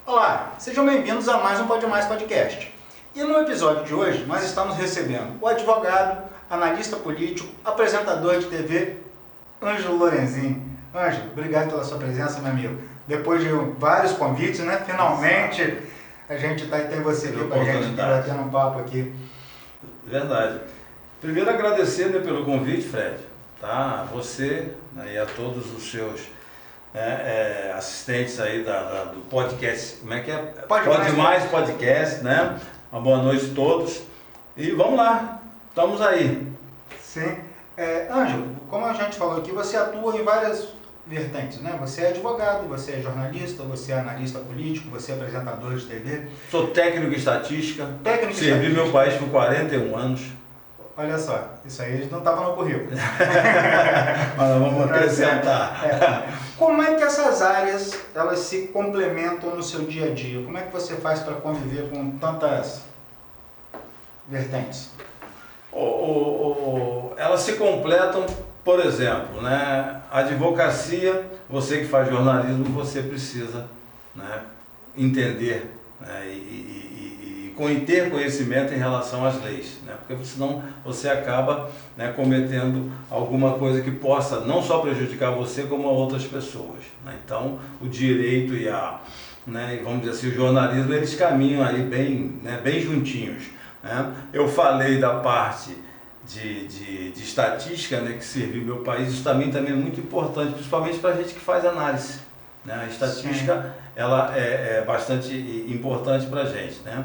Olá, sejam bem-vindos a mais um Pode Mais Podcast. E no episódio de hoje nós estamos recebendo o advogado, analista político, apresentador de TV, Ângelo Lorenzin. Ângelo, obrigado pela sua presença, meu amigo. Depois de vários convites, né? Finalmente a gente tem você aqui com a gente batendo um papo aqui. Verdade. Primeiro agradecer, né, pelo convite, Fred, tá? A você, né, e a todos os seus assistentes aí do podcast. Como é que é? Pode Mais Podcast, né? Uma boa noite a todos. E vamos lá, estamos aí. Sim. Ângelo, como a gente falou aqui, você atua em várias vertentes, né? Você é advogado, você é jornalista, você é analista político, você é apresentador de TV. Sou técnico em estatística. Servi estatística. Meu país por 41 anos. Olha só, isso aí não estava no currículo. Mas vamos acrescentar. Como é que essas áreas elas se complementam no seu dia a dia? Como é que você faz para conviver com tantas vertentes? Elas se completam, por exemplo, né? A advocacia, você que faz jornalismo, você precisa, né, entender, né, e ter conhecimento em relação às leis, né? Porque senão você acaba, né, cometendo alguma coisa que possa não só prejudicar você, como a outras pessoas, né? Então, o direito e vamos dizer assim, o jornalismo, eles caminham aí bem juntinhos, né? Eu falei da parte de estatística, né, que serviu meu país. Isso também é muito importante, principalmente para a gente que faz análise, né? A estatística, sim, ela é bastante importante para a gente, né?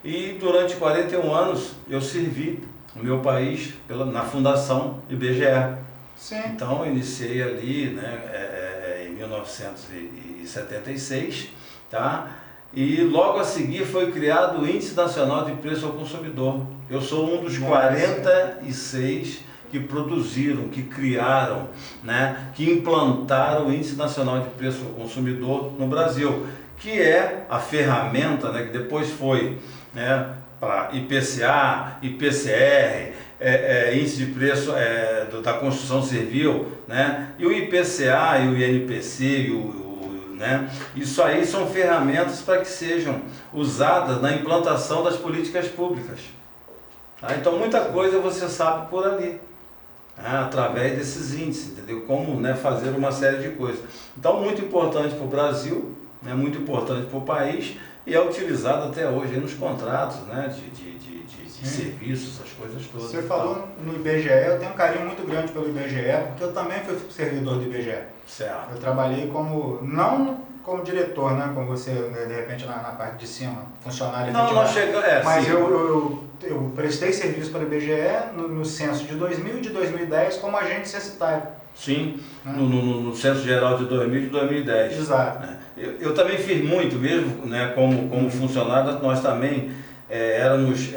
E durante 41 anos eu servi o meu país na Fundação IBGE. Sim. Então eu iniciei ali, né, em 1976, tá? E logo a seguir foi criado o Índice Nacional de Preço ao Consumidor. Eu sou um dos 46 que produziram, que criaram, né, que implantaram o Índice Nacional de Preço ao Consumidor no Brasil, que é a ferramenta, né, que depois foi, né, para IPCA, IPCR, Índice de Preço da Construção Civil, né, e o IPCA e o INPC né? Isso aí são ferramentas para que sejam usadas na implantação das políticas públicas. Tá? Então muita coisa você sabe por ali, né? Através desses índices, entendeu? Como, né, fazer uma série de coisas. Então muito importante para o Brasil, né? Muito importante para o país, e é utilizado até hoje nos contratos, né? de serviços, essas coisas todas. Você falou no IBGE, eu tenho um carinho muito grande pelo IBGE, porque eu também fui servidor do IBGE. Certo. Eu trabalhei não como diretor, né, como você, de repente, na parte de cima, funcionário efetivo. Mas eu prestei serviço para o IBGE no censo de 2000 e de 2010 como agente censitário. Sim, né? no Censo Geral de 2000 e de 2010. Exato. Né? Eu também fiz muito, mesmo, né, como funcionário, nós também éramos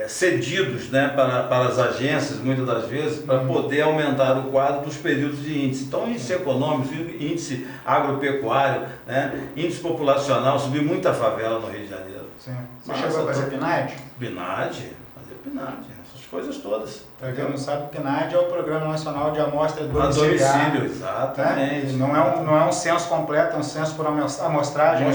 cedidos, né, para as agências, muitas das vezes, para poder aumentar o quadro dos períodos de índice. Então, índice econômico, índice agropecuário, né, índice populacional, subiu muita favela no Rio de Janeiro. Sim. Você chegou a fazer PNAD? Fazer PNAD, essas coisas todas. Para quem não sabe, PNAD é o Programa Nacional de Amostra Domiciliar. A domicílio, exatamente. Né? Não é um censo completo, é um censo por amostragem.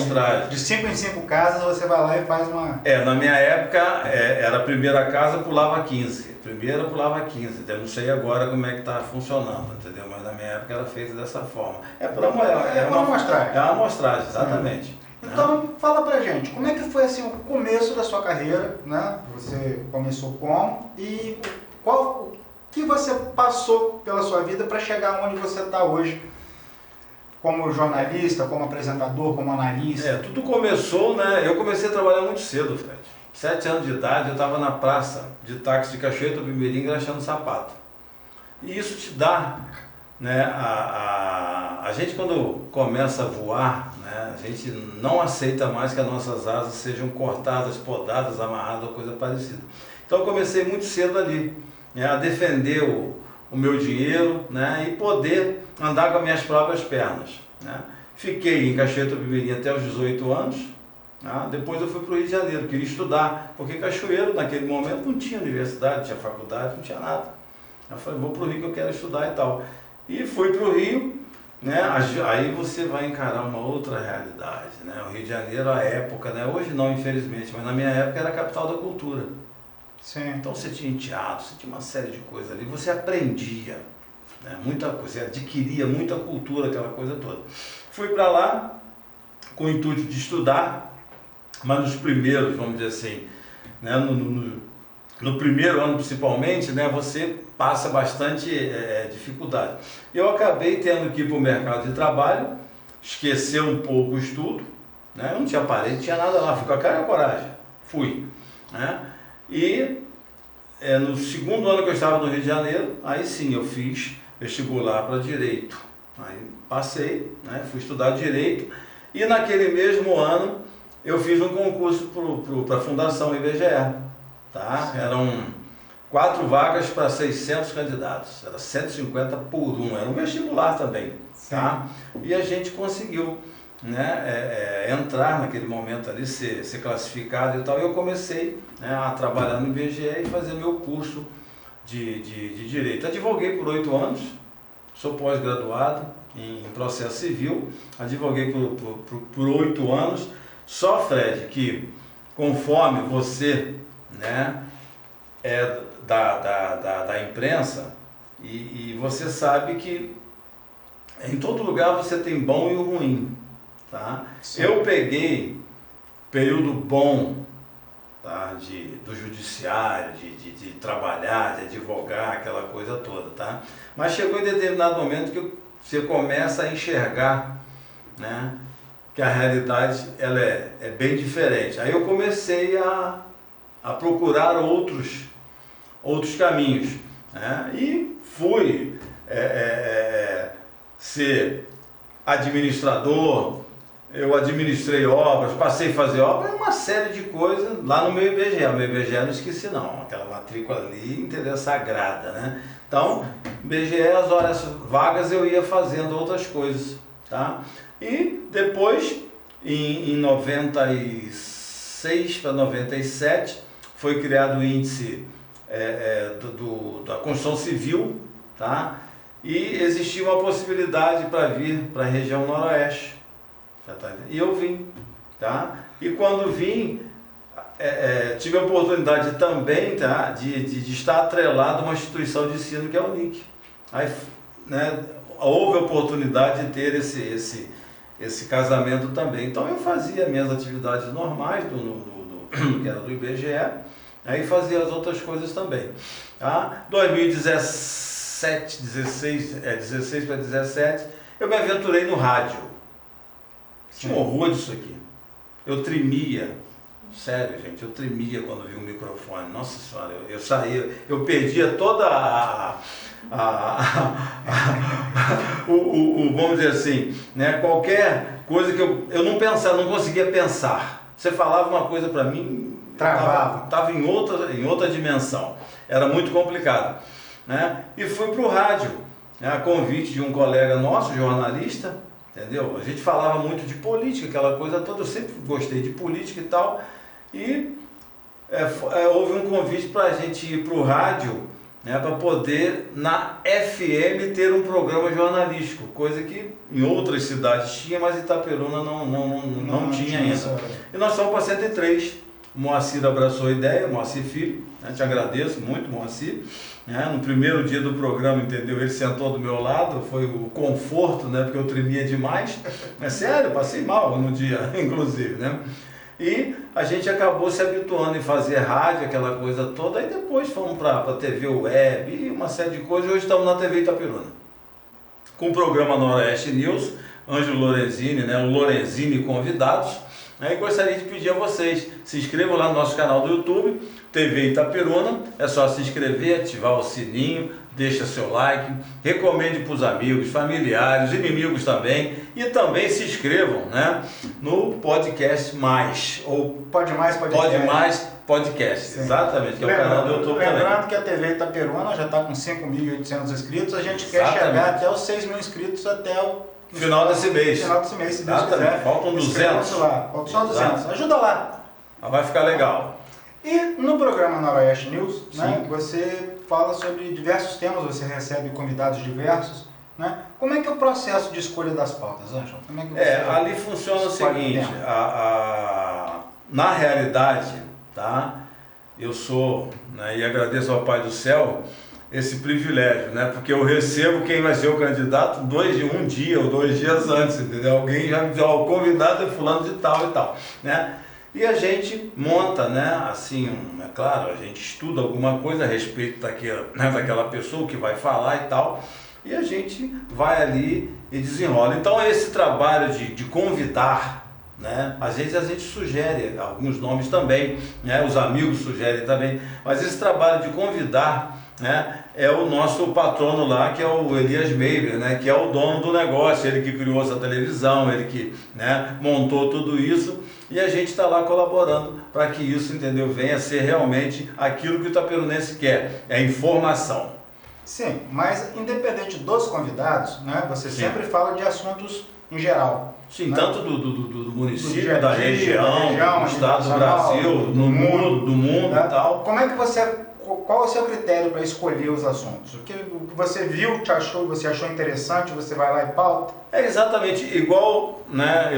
De 5 em 5 casas você vai lá e faz uma... Na minha época, era a primeira casa, pulava 15. Primeira pulava 15. Então, eu não sei agora como é que está funcionando, entendeu? Mas na minha época era feito dessa forma. É uma amostragem. É uma amostragem, exatamente. Então, fala pra gente, como é que foi assim, o começo da sua carreira, né? Você começou como e o que você passou pela sua vida para chegar onde você está hoje, como jornalista, como apresentador, como analista? Tudo começou, né? Eu comecei a trabalhar muito cedo, Fred. 7 anos de idade, eu estava na praça de táxi de Cachoeira do Pimirim, engraxando sapato. E isso te dá, né, a gente quando começa a voar, né, a gente não aceita mais que as nossas asas sejam cortadas, podadas, amarradas ou coisa parecida. Então eu comecei muito cedo ali, né, a defender o meu dinheiro, né, e poder andar com as minhas próprias pernas, né. Fiquei em Cachoeira do Pimirim até os 18 anos, Depois eu fui para o Rio de Janeiro, queria estudar, porque Cachoeiro naquele momento não tinha universidade, não tinha faculdade, não tinha nada. Eu falei, vou para o Rio que eu quero estudar e tal. E fui para o Rio, né? Aí você vai encarar uma outra realidade, né? O Rio de Janeiro, a época, né? Hoje não, infelizmente, mas na minha época era a capital da cultura. Sim. Então você tinha teatro, você tinha uma série de coisas ali, você aprendia, né? Muita coisa, você adquiria muita cultura, aquela coisa toda. Fui para lá com o intuito de estudar, mas nos primeiros, vamos dizer assim, né? No primeiro ano principalmente, né? Você passa bastante dificuldade. Eu acabei tendo que ir para o mercado de trabalho, esquecer um pouco o estudo, né? Eu não tinha parede, não tinha nada lá, fui com a cara e a coragem, fui, né? E no segundo ano que eu estava no Rio de Janeiro, aí sim eu fiz vestibular para Direito. Aí passei, né? Fui estudar Direito e naquele mesmo ano eu fiz um concurso para a Fundação IBGE. Tá? Eram 4 vagas para 600 candidatos, era 150 por um, era um vestibular também. Tá? E a gente conseguiu, né, entrar naquele momento ali, ser classificado e tal, e eu comecei, né, a trabalhar no IBGE e fazer meu curso de Direito. Advoguei por 8 anos, sou pós-graduado em processo civil, advoguei por 8 anos, só, Fred, que conforme você, né, é da imprensa e você sabe que em todo lugar você tem bom e o ruim, tá? Eu peguei período bom, tá? Do judiciário, de trabalhar, de advogar, aquela coisa toda, tá? Mas chegou em determinado momento que você começa a enxergar, né, que a realidade ela é bem diferente. Aí eu comecei a procurar outros caminhos, né? E fui ser administrador, eu administrei obras, passei a fazer obras, uma série de coisas lá no meu IBGE. O meu IBGE eu não esqueci não, aquela matrícula ali, entendeu? Sagrada, né? Então, IBGE, as horas vagas eu ia fazendo outras coisas, tá? E depois, em 96 para 97, foi criado o índice da construção civil, tá? E existia uma possibilidade para vir para a região noroeste. E eu vim, tá? E quando vim, tive a oportunidade também, tá, de estar atrelado a uma instituição de ensino que é o NIC. Aí, né, houve a oportunidade de ter esse casamento também. Então eu fazia minhas atividades normais que era do IBGE, aí fazia as outras coisas também. Tá? 2017, 16 para 17, eu me aventurei no rádio. Tinha um horror disso aqui. Eu tremia. Sério, gente, eu tremia quando vi um microfone. Nossa senhora, eu saía, eu perdia toda vamos dizer assim, né, qualquer coisa que eu não pensava, não conseguia pensar. Você falava uma coisa para mim, travava. Estava em outra dimensão. Era muito complicado, né? E fui para o rádio, né, a convite de um colega nosso, jornalista, entendeu? A gente falava muito de política, aquela coisa toda, eu sempre gostei de política e tal, e houve um convite para a gente ir para o rádio, né, para poder, na FM, ter um programa jornalístico, coisa que em outras cidades tinha, mas Itaperuna não tinha ainda. E nós fomos para 103, o Moacir abraçou a ideia, Moacir Filho, né, te agradeço muito, Moacir. Né, no primeiro dia do programa, entendeu? Ele sentou do meu lado, foi o conforto, né, porque eu tremia demais. É sério, passei mal no dia, inclusive, né? E a gente acabou se habituando em fazer rádio, aquela coisa toda, e depois fomos para a TV Web e uma série de coisas. Hoje estamos na TV Itaperuna, com o programa Noroeste News, Ângelo Lorenzini, né, o Lorenzini convidados. E gostaria de pedir a vocês, se inscrevam lá no nosso canal do YouTube, TV Itaperuna, é só se inscrever, ativar o sininho, deixa seu like, recomende para os amigos, familiares, inimigos também, e também se inscrevam, né, no Podcast Mais, ou Pode Mais Podcast, sim. Exatamente, que é o canal do YouTube também. Lembrando que a TV Itaperuna já está com 5.800 inscritos, a gente quer chegar até os 6.000 inscritos até o Final desse mês. Final desse mês, se Deus Exatamente. quiser. Faltam 200. Lá. Faltam só 200. Ajuda lá. Vai ficar legal. E no programa Noroeste News, né, você fala sobre diversos temas, você recebe convidados diversos. Né? Como é que é o processo de escolha das pautas, Ângelo? Como é que você ali funciona o seguinte, na realidade, tá? Eu sou, né, e agradeço ao Pai do Céu esse privilégio, né? Porque eu recebo quem vai ser o candidato um dia ou 2 dias antes, entendeu? Alguém já me diz, o convidado é fulano de tal e tal, né? E a gente monta, né, assim, é claro, a gente estuda alguma coisa a respeito daquela pessoa que vai falar e tal, e a gente vai ali e desenrola. Então esse trabalho de convidar, né, às vezes a gente sugere alguns nomes também, né, os amigos sugerem também, mas esse trabalho de convidar, né, é o nosso patrono lá, que é o Elias Meiber, né, que é o dono do negócio, ele que criou essa televisão, ele que, né, montou tudo isso, e a gente está lá colaborando para que isso, entendeu, venha a ser realmente aquilo que o itaperunense quer, é informação. Sim, mas independente dos convidados, né, você sempre fala de assuntos em geral. Sim, né? Tanto do município, dia da região, do estado do Brasil, do mundo né? e tal. Como é que qual é o seu critério para escolher os assuntos? O que você viu, você achou interessante, você vai lá e pauta? É exatamente igual, né,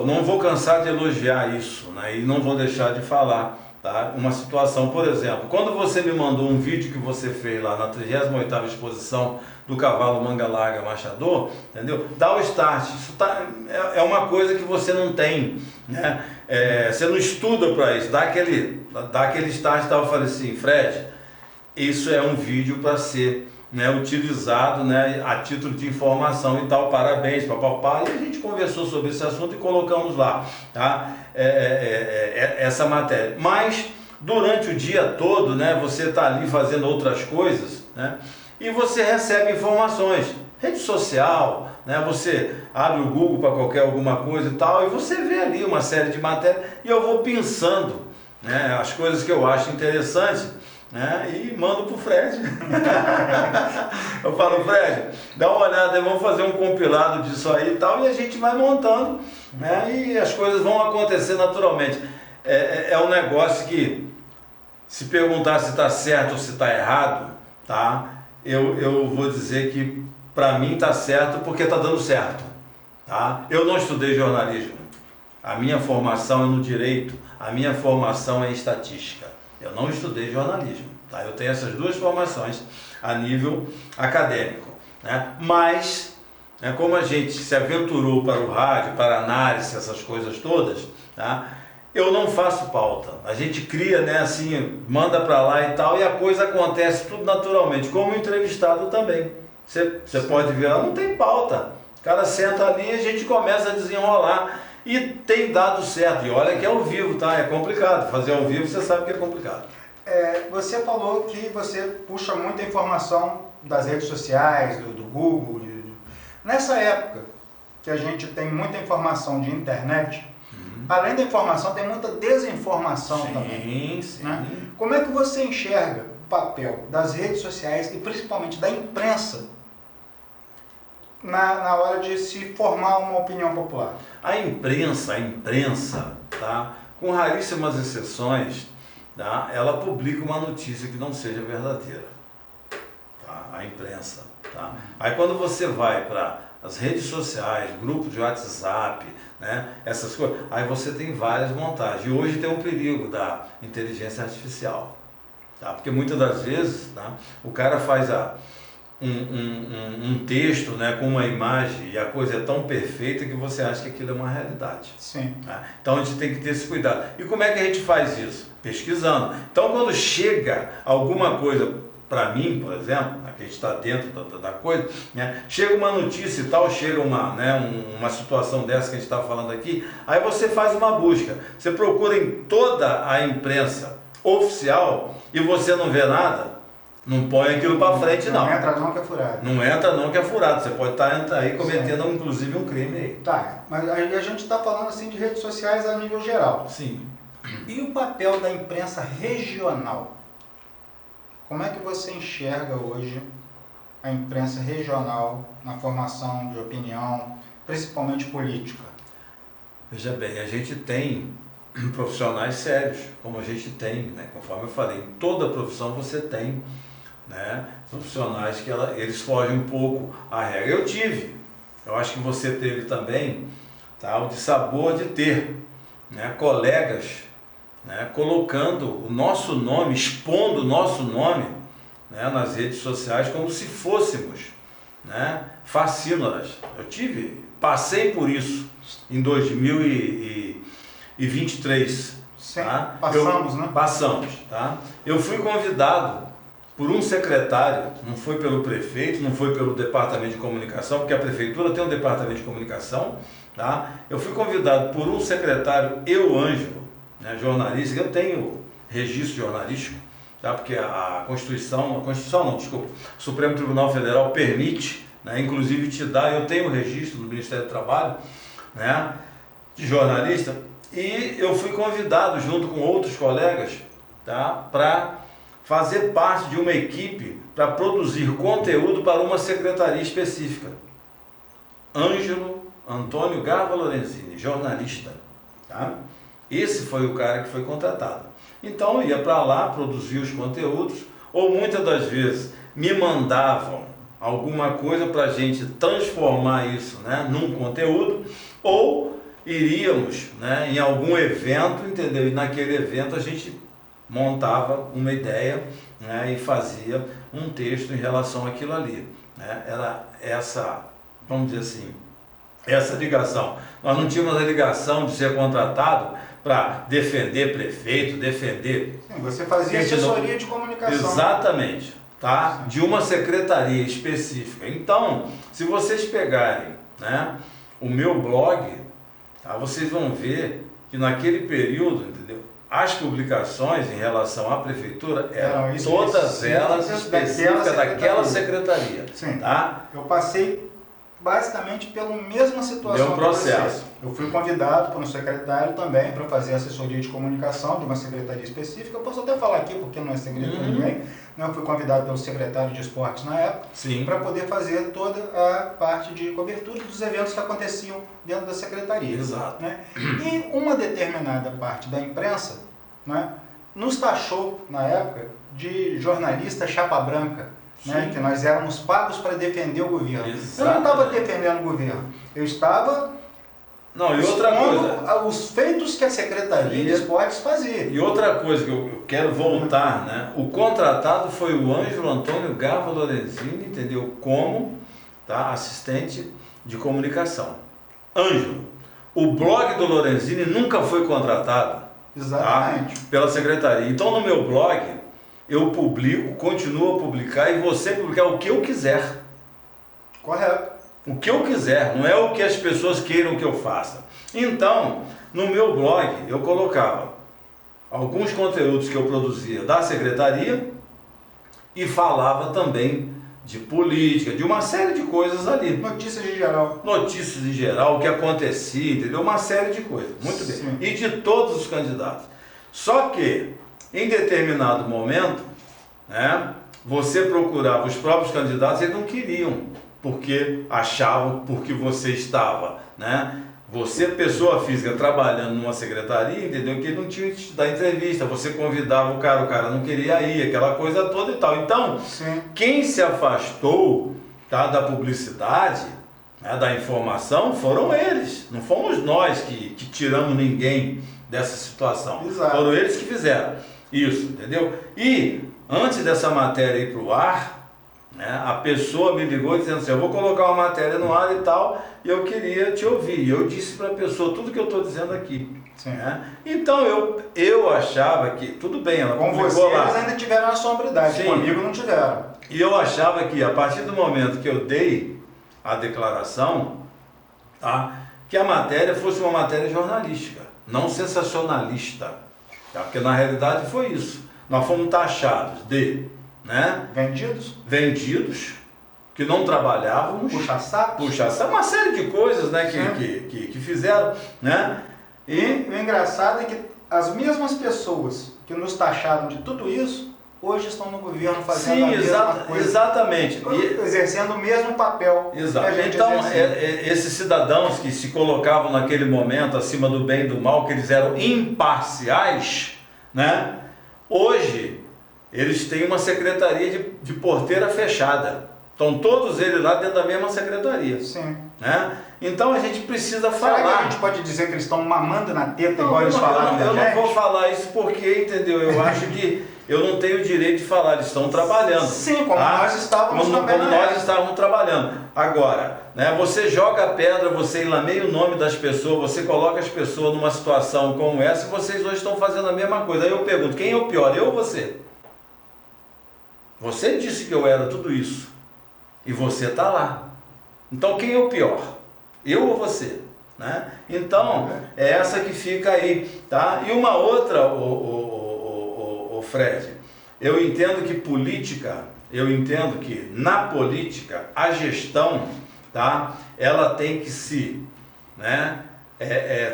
não vou cansar de elogiar isso, né, e não vou deixar de falar. Tá? Uma situação, por exemplo, quando você me mandou um vídeo que você fez lá na 38ª exposição do cavalo Manga Larga Machador, entendeu? Dá o start, isso é uma coisa que você não tem, né? Você não estuda para isso, dá aquele start, eu falei assim, Fred, isso é um vídeo para ser, né, utilizado, né, a título de informação e tal, parabéns, papapá, e a gente conversou sobre esse assunto e colocamos lá, tá? Essa matéria. Mas durante o dia todo, né, você está ali fazendo outras coisas, né, e você recebe informações, rede social, né, você abre o Google para alguma coisa e tal, e você vê ali uma série de matérias, e eu vou pensando, né, as coisas que eu acho interessantes, né, e mando pro Fred. Eu falo, Fred, dá uma olhada, vamos fazer um compilado disso aí e tal, e a gente vai montando, né, e as coisas vão acontecer naturalmente. É um negócio que, se perguntar se está certo ou se está errado, tá, eu vou dizer que para mim está certo porque está dando certo. Tá? Eu não estudei jornalismo, a minha formação é no direito, a minha formação é em estatística. Eu não estudei jornalismo, tá? Eu tenho essas 2 formações a nível acadêmico, né? Mas, né, como a gente se aventurou para o rádio, para a análise, essas coisas todas, tá? Eu não faço pauta, a gente cria, né, assim, manda para lá e tal, e a coisa acontece tudo naturalmente, como o entrevistado também. Você pode ver, ela não tem pauta, o cara senta ali e a gente começa a desenrolar. E tem dado certo, e olha que é ao vivo, tá? É complicado, fazer ao vivo você sabe que é complicado. Você falou que você puxa muita informação das redes sociais, do Google. Nessa época que a gente tem muita informação de internet, além da informação tem muita desinformação também. Sim. Né? Como é que você enxerga o papel das redes sociais e principalmente da imprensa na hora de se formar uma opinião popular? A imprensa, tá, com raríssimas exceções, tá, ela publica uma notícia que não seja verdadeira. Tá, a imprensa. Tá. Aí quando você vai para as redes sociais, grupos de WhatsApp, né, essas coisas, aí você tem várias montagens. E hoje tem um perigo da inteligência artificial. Tá, porque muitas das vezes, tá, o cara faz um texto, né, com uma imagem e a coisa é tão perfeita que você acha que aquilo é uma realidade. Sim. Tá? Então a gente tem que ter esse cuidado. E como é que a gente faz isso? Pesquisando. Então quando chega alguma coisa, para mim, por exemplo, que a gente está dentro da coisa, né, chega uma notícia e tal, chega uma situação dessa que a gente está falando aqui, aí você faz uma busca. Você procura em toda a imprensa oficial e você não vê nada. Não põe aquilo para frente, não. Não entra não que é furado. Não entra não que é furado. Você pode estar aí cometendo, inclusive, um crime aí. Tá, mas aí a gente está falando assim de redes sociais a nível geral. Sim. E o papel da imprensa regional? Como é que você enxerga hoje a imprensa regional na formação de opinião, principalmente política? Veja bem, a gente tem profissionais sérios, como a gente tem, né? Conforme eu falei, em toda profissão você tem, né? Profissionais que eles fogem um pouco à regra. Eu acho que você teve também, tá, o dissabor de ter, né, colegas, né, colocando o nosso nome, expondo o nosso nome, né, nas redes sociais como se fôssemos, né, facínoras. Passei por isso em 2023. Sim, tá? passamos, né? Passamos, tá? Eu fui convidado por um secretário, não foi pelo prefeito, não foi pelo departamento de comunicação, porque a prefeitura tem um departamento de comunicação, tá? Eu fui convidado por um secretário, Ângelo, né, jornalista, eu tenho registro jornalístico, tá? Porque o Supremo Tribunal Federal permite, né, inclusive te dá, eu tenho registro no Ministério do Trabalho, né, de jornalista, e eu fui convidado junto com outros colegas, tá, para fazer parte de uma equipe para produzir conteúdo para uma secretaria específica. Ângelo Antônio Garva Lorenzini, jornalista, tá? Esse foi o cara que foi contratado. Então eu ia para lá produzir os conteúdos, ou muitas das vezes me mandavam alguma coisa para a gente transformar isso, né, num conteúdo, ou iríamos, né, em algum evento, entendeu? E naquele evento a gente montava uma ideia, né, e fazia um texto em relação àquilo ali, né? Era essa, vamos dizer assim, essa ligação. Nós não tínhamos a ligação de ser contratado para defender prefeito, defender... Sim, você fazia assessoria de comunicação. Exatamente, tá? De uma secretaria específica. Então, se vocês pegarem, né, o meu blog, tá, vocês vão ver que naquele período, entendeu? As publicações em relação à prefeitura eram todas elas específicas daquela secretaria. Sim. Tá? Eu passei basicamente pela mesma situação. Deu um processo. Eu fui convidado por um secretário também para fazer assessoria de comunicação de uma secretaria específica. Eu posso até falar aqui porque não é segredo para ninguém. Eu fui convidado pelo secretário de esportes na época para poder fazer toda a parte de cobertura dos eventos que aconteciam dentro da secretaria. Exato. Né? E uma determinada parte da imprensa, né, nos taxou na época de jornalista chapa branca. Né, que nós éramos pagos para defender o governo. Exatamente. Eu não estava defendendo o governo, eu estava e outra coisa, os feitos que a Secretaria de Esportes fazia. E outra coisa que eu quero voltar, né? O contratado foi o Ângelo Antônio Garva Lorenzini, entendeu? Como, tá, assistente de comunicação. Ângelo, o blog do Lorenzini nunca foi contratado. Exatamente. Tá, pela secretaria. Então no meu blog eu publico, continuo a publicar e você publicar o que eu quiser. Correto. O que eu quiser, não é o que as pessoas queiram que eu faça. Então, no meu blog eu colocava alguns conteúdos que eu produzia da secretaria e falava também de política, de uma série de coisas ali. Notícias em geral. Notícias em geral, o que acontecia, entendeu? Uma série de coisas. Muito bem. Sim. E de todos os candidatos. Só que, em determinado momento, né, você procurava os próprios candidatos e eles não queriam, porque achavam, porque você estava, né, você, pessoa física, trabalhando numa secretaria, entendeu, que ele não tinha que te dar entrevista, você convidava o cara não queria ir, aquela coisa toda e tal. Então, sim, quem se afastou, tá, da publicidade, né, da informação, foram eles, não fomos nós que tiramos ninguém dessa situação. Exato. Foram eles que fizeram isso, entendeu? E antes dessa matéria ir para o ar, né, a pessoa me ligou dizendo assim, eu vou colocar uma matéria no ar e tal, e eu queria te ouvir. E eu disse para a pessoa tudo que eu estou dizendo aqui. Né? Então eu achava que, tudo bem, ela com você lá. eles ainda tiveram a sombridade, Sim. Comigo não tiveram. E eu achava que a partir do momento que eu dei a declaração, tá, que a matéria fosse uma matéria jornalística, não sensacionalista, tá? Porque na realidade foi isso. Nós fomos taxados de, né, vendidos, que não trabalhávamos, puxa-saco, uma série de coisas, né, que fizeram, né? E o engraçado é que as mesmas pessoas que nos taxaram de tudo isso hoje estão no governo fazendo a mesma coisa. Exatamente. Exercendo o mesmo papel. Exato. Então, esses cidadãos que se colocavam naquele momento acima do bem e do mal, que eles eram imparciais, né? Hoje, eles têm uma secretaria de porteira fechada. Estão todos eles lá dentro da mesma secretaria. Sim. Né? Então a gente precisa falar. Será que a gente pode dizer que eles estão mamando na teta, igual eles falaram da gente? Eu não vou falar isso porque, entendeu? Eu acho que eu não tenho o direito de falar, eles estão trabalhando. Sim, como nós estávamos também. Como nós estávamos trabalhando. Agora, né, você joga a pedra, você enlameia o nome das pessoas, você coloca as pessoas numa situação como essa e vocês hoje estão fazendo a mesma coisa. Aí eu pergunto, quem é o pior, eu ou você? Você disse que eu era tudo isso. E você está lá. Então quem é o pior? Eu ou você? Né? Então, é essa que fica aí. Tá? E uma outra, o Fred, eu entendo que política, eu entendo que na política, a gestão, tá? Ela tem que se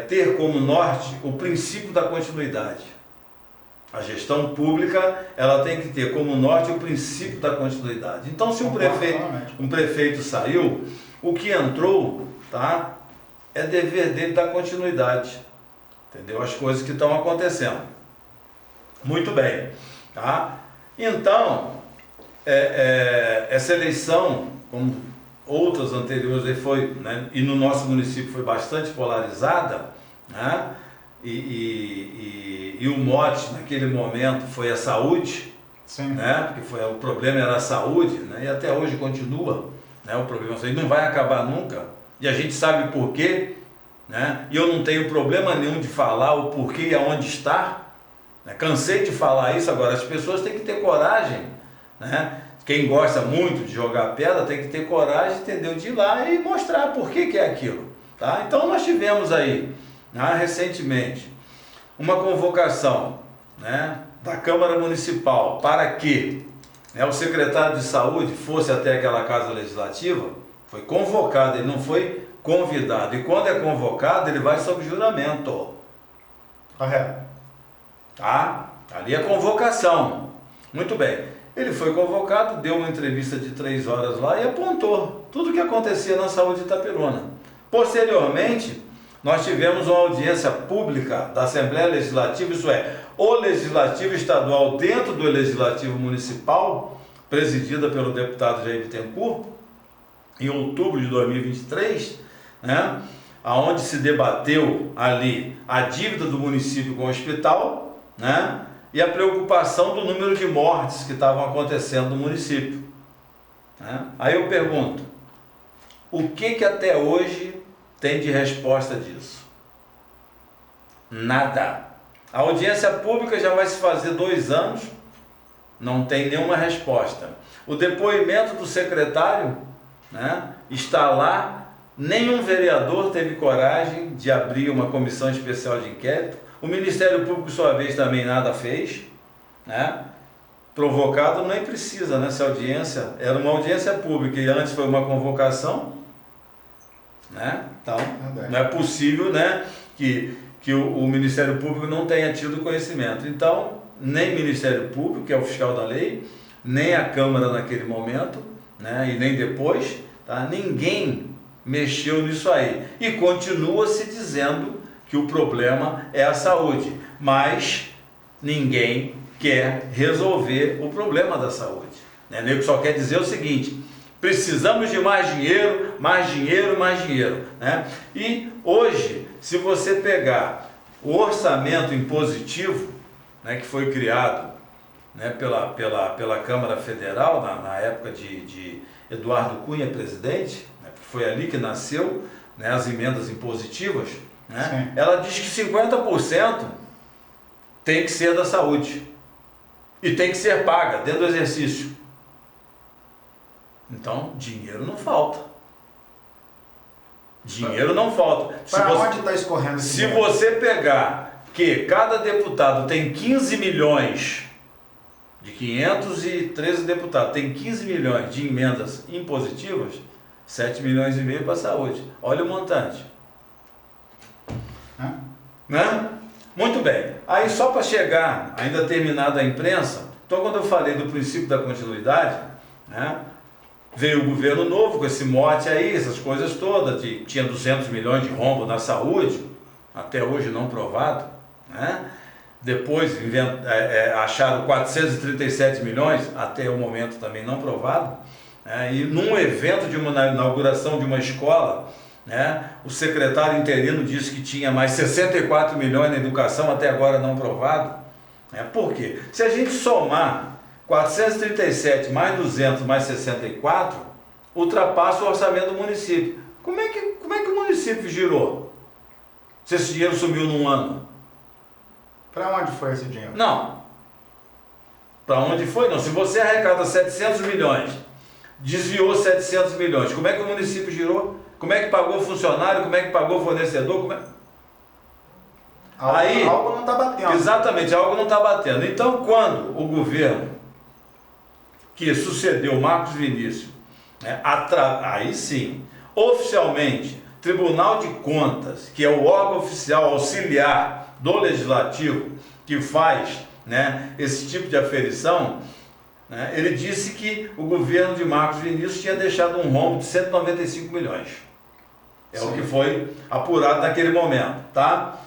ter como norte o princípio da continuidade. A gestão pública, ela tem que ter como norte o princípio da continuidade. Então, se um prefeito saiu, o que entrou, tá, é dever dele dar continuidade. Entendeu? As coisas que estão acontecendo. Muito bem. Tá? Então, essa eleição, como outras anteriores, foi, né, e no nosso município foi bastante polarizada, né? E o mote naquele momento foi a saúde. Sim. Né? Porque o problema era a saúde, né? E até hoje continua, né? O problema não vai acabar nunca, e a gente sabe por quê, né? E eu não tenho problema nenhum de falar o porquê e aonde está, né? Cansei de falar isso. Agora as pessoas têm que ter coragem, né? Quem gosta muito de jogar pedra tem que ter coragem, entendeu? De ir lá e mostrar por que é aquilo, tá? Então nós tivemos aí, recentemente, uma convocação, né, da Câmara Municipal para que, né, o secretário de Saúde fosse até aquela Casa Legislativa. Foi convocado, ele não foi convidado. E quando é convocado, ele vai sob juramento. Correto. Tá? Ali é convocação. Muito bem. Ele foi convocado, deu uma entrevista de 3 horas lá e apontou tudo o que acontecia na saúde de Itaperuna. Posteriormente, nós tivemos uma audiência pública da Assembleia Legislativa, isso é, o Legislativo Estadual dentro do Legislativo Municipal, presidida pelo deputado Jair Bittencourt, em outubro de 2023, né, onde se debateu ali a dívida do município com o hospital, né, e a preocupação do número de mortes que estavam acontecendo no município. Né? Aí eu pergunto, o que até hoje tem de resposta disso? Nada. A audiência pública já vai se fazer 2 anos, não tem nenhuma resposta. O depoimento do secretário, né, está lá, nenhum vereador teve coragem de abrir uma comissão especial de inquérito. O Ministério Público, por sua vez, também nada fez, né? Provocado nem precisa, né? Se a audiência era uma audiência pública e antes foi uma convocação, né? Então, não é possível, né, que o Ministério Público não tenha tido conhecimento. Então, nem o Ministério Público, que é o fiscal da lei, nem a Câmara naquele momento, né, e nem depois, tá? Ninguém mexeu nisso aí. E continua se dizendo que o problema é a saúde, mas ninguém quer resolver o problema da saúde. Né? Nego só quer dizer o seguinte: precisamos de mais dinheiro, mais dinheiro, mais dinheiro. Né? E hoje, se você pegar o orçamento impositivo, né, que foi criado, né, pela Câmara Federal, na época de Eduardo Cunha presidente, né, foi ali que nasceu, né, as emendas impositivas, né, ela diz que 50% tem que ser da saúde e tem que ser paga dentro do exercício. Então, dinheiro não falta. Dinheiro não falta. Para onde está escorrendo esse dinheiro? Se você pegar que cada deputado tem 15 milhões, de 513 deputados, tem 15 milhões de emendas impositivas, 7 milhões e meio para a saúde. Olha o montante. Né? Muito bem. Aí só para chegar, ainda terminada a imprensa, Então, quando eu falei do princípio da continuidade, né, veio o governo novo com esse mote aí, essas coisas todas, tinha 200 milhões de rombo na saúde, até hoje não provado, né? Depois acharam 437 milhões, até o momento também não provado, né? E num evento de uma inauguração de uma escola, né, o secretário interino disse que tinha mais 64 milhões na educação, até agora não provado. Por quê? Se a gente somar 437 mais 200 mais 64, ultrapassa o orçamento do município. Como é que o município girou? Se esse dinheiro sumiu num ano? Para onde foi esse dinheiro? Não. Para onde foi? Não. Se você arrecada 700 milhões, desviou 700 milhões, como é que o município girou? Como é que pagou o funcionário? Como é que pagou o fornecedor? Algo não está batendo. Exatamente, algo não está batendo. Então, quando o governo que sucedeu Marcos Vinícius, né, aí sim, oficialmente, Tribunal de Contas, que é o órgão oficial auxiliar do Legislativo, que faz, né, esse tipo de aferição, né, ele disse que o governo de Marcos Vinícius tinha deixado um rombo de 195 milhões. É o que foi apurado naquele momento, tá?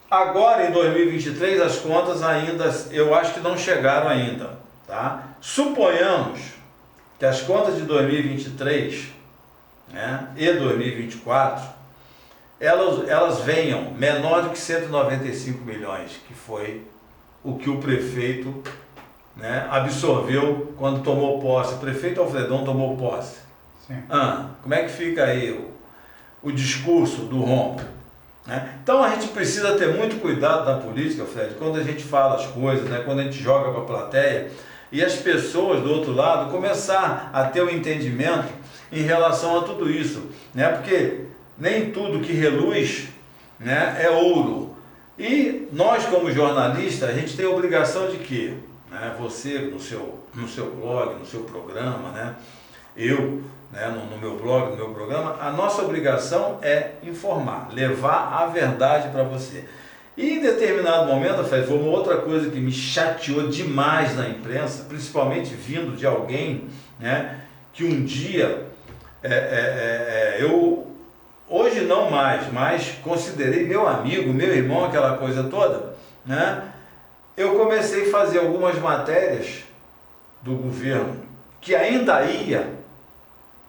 Agora, em 2023, as contas ainda, eu acho que não chegaram ainda, tá? Suponhamos que as contas de 2023, né, e 2024, elas venham menor do que 195 milhões, que foi o que o prefeito, né, absorveu quando tomou posse. O prefeito Alfredão tomou posse. Sim. Como é que fica aí o discurso do rombo? Né? Então a gente precisa ter muito cuidado na política, Fred, quando a gente fala as coisas, né, quando a gente joga para a plateia e as pessoas do outro lado começar a ter um entendimento em relação a tudo isso, né? Porque nem tudo que reluz, né, é ouro. E nós, como jornalistas, a gente tem a obrigação de quê? Né? Você no seu blog, no seu programa, né? Eu, né, no meu blog, no meu programa, a nossa obrigação é informar, levar a verdade para você. E em determinado momento, Fred, foi uma outra coisa que me chateou demais na imprensa, principalmente vindo de alguém, né, que um dia, eu, hoje não mais, mas considerei meu amigo, meu irmão, aquela coisa toda, né, eu comecei a fazer algumas matérias do governo que ainda ia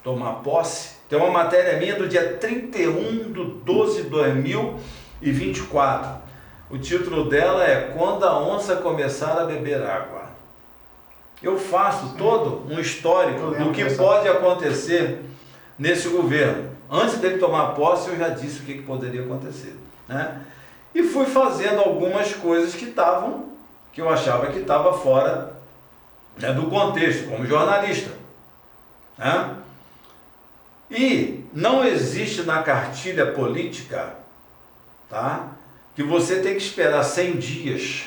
tomar posse. Tem uma matéria minha do dia 31/12/2024. O título dela é Quando a Onça Começar a Beber Água. Eu faço todo um histórico do que pode acontecer nesse governo. Antes dele tomar posse, eu já disse o que poderia acontecer, né? E fui fazendo algumas coisas que eu achava que estava fora, né, do contexto, como jornalista, né? E não existe na cartilha política, tá, que você tem que esperar 100 dias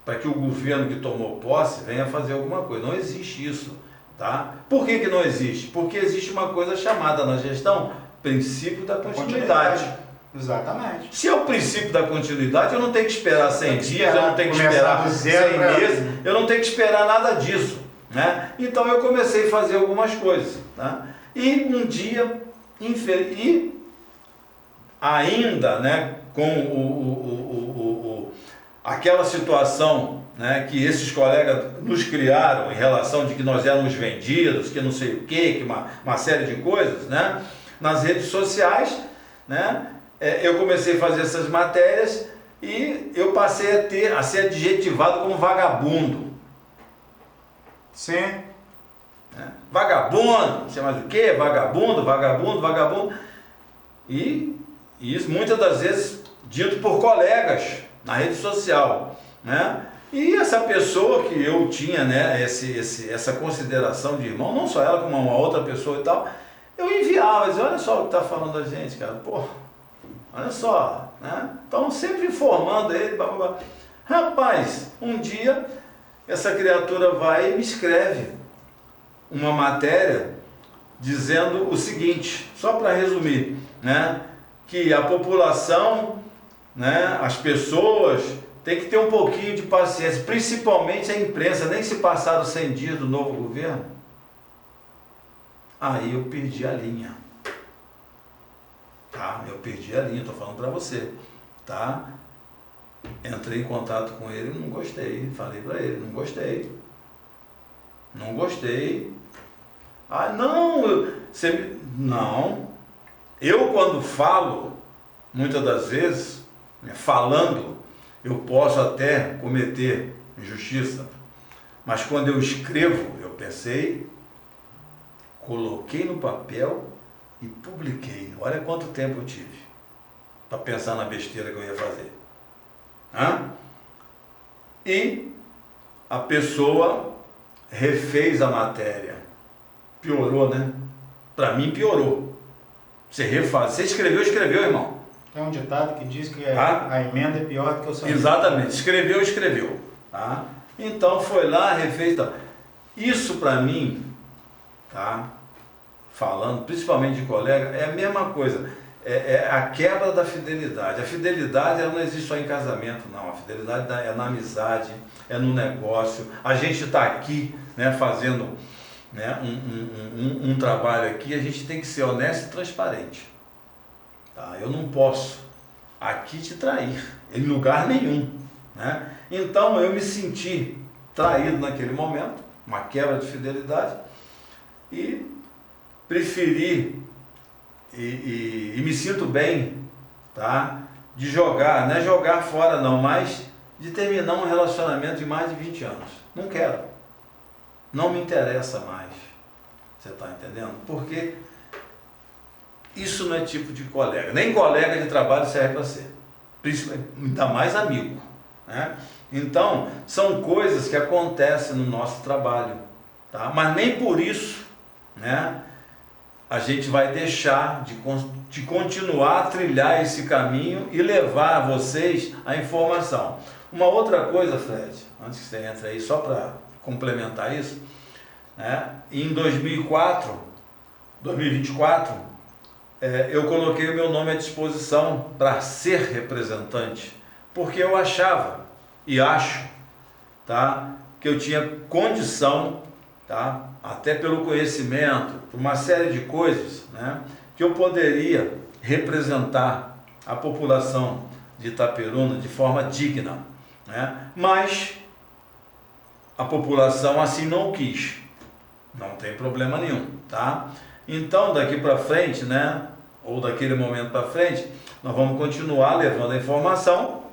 para que o governo que tomou posse venha fazer alguma coisa. Não existe isso, tá? Por que não existe? Porque existe uma coisa chamada na gestão princípio da continuidade. Exatamente. Se é o princípio da continuidade, eu não tenho que esperar 100 dias, eu não tenho que esperar 100 meses, eu não tenho que esperar nada disso, né? Então eu comecei a fazer algumas coisas, tá? E um dia, e ainda, né, com aquela situação, né, que esses colegas nos criaram em relação de que nós éramos vendidos, que não sei o quê, que uma série de coisas, né, nas redes sociais, né, eu comecei a fazer essas matérias e eu passei a ser adjetivado como vagabundo. Sim. Vagabundo, não sei mais o que, vagabundo. E isso muitas das vezes dito por colegas na rede social, né? E essa pessoa que eu tinha, né, essa consideração de irmão, não só ela como uma outra pessoa e tal, eu enviava, dizia, olha só o que está falando da gente, cara, pô, olha só, né? Então sempre informando ele, blá, blá, blá. Rapaz, um dia essa criatura vai e me escreve uma matéria dizendo o seguinte, só para resumir, né, que a população, né, as pessoas tem que ter um pouquinho de paciência, principalmente a imprensa. Nem se passaram 100 dias do novo governo, aí eu perdi a linha. Tá? Eu perdi a linha, estou falando para você. Tá? Entrei em contato com ele, não gostei. Falei para ele, não gostei. Não gostei. Ah, não, não. Eu quando falo, muitas das vezes, falando, eu posso até cometer injustiça. Mas quando eu escrevo, eu pensei, coloquei no papel e publiquei. Olha quanto tempo eu tive para pensar na besteira que eu ia fazer. E a pessoa refez a matéria. Piorou, né? Para mim piorou. Você refaz. Você escreveu, irmão. Tem um ditado que diz que a emenda é pior do que o sangue. Exatamente. Escreveu. Tá? Então foi lá, refez. Tá. Isso para mim, tá? Falando principalmente de colega, é a mesma coisa. É a quebra da fidelidade. A fidelidade ela não existe só em casamento, não. A fidelidade é na amizade, é no negócio. A gente está aqui, né, fazendo, né, um trabalho aqui, a gente tem que ser honesto e transparente. Tá? Eu não posso aqui te trair, em lugar nenhum. Né? Então eu me senti traído naquele momento, uma quebra de fidelidade, e preferi e me sinto bem, tá? De jogar, não é jogar fora não, mas de terminar um relacionamento de mais de 20 anos. Não quero. Não me interessa mais. Você está entendendo? Porque isso não é tipo de colega. Nem colega de trabalho serve para ser. Ainda mais amigo. Né? Então, são coisas que acontecem no nosso trabalho. Tá? Mas nem por isso, né, a gente vai deixar de continuar a trilhar esse caminho e levar a vocês a informação. Uma outra coisa, Fred, antes que você entre aí, só para complementar isso, né, em 2024, eu coloquei o meu nome à disposição para ser representante, porque eu achava e acho, tá, que eu tinha condição, tá, até pelo conhecimento, por uma série de coisas, né, que eu poderia representar a população de Itaperuna de forma digna, né, mas a população assim não quis. Não tem problema nenhum, tá? Então daqui para frente, né, ou daquele momento para frente, nós vamos continuar levando a informação,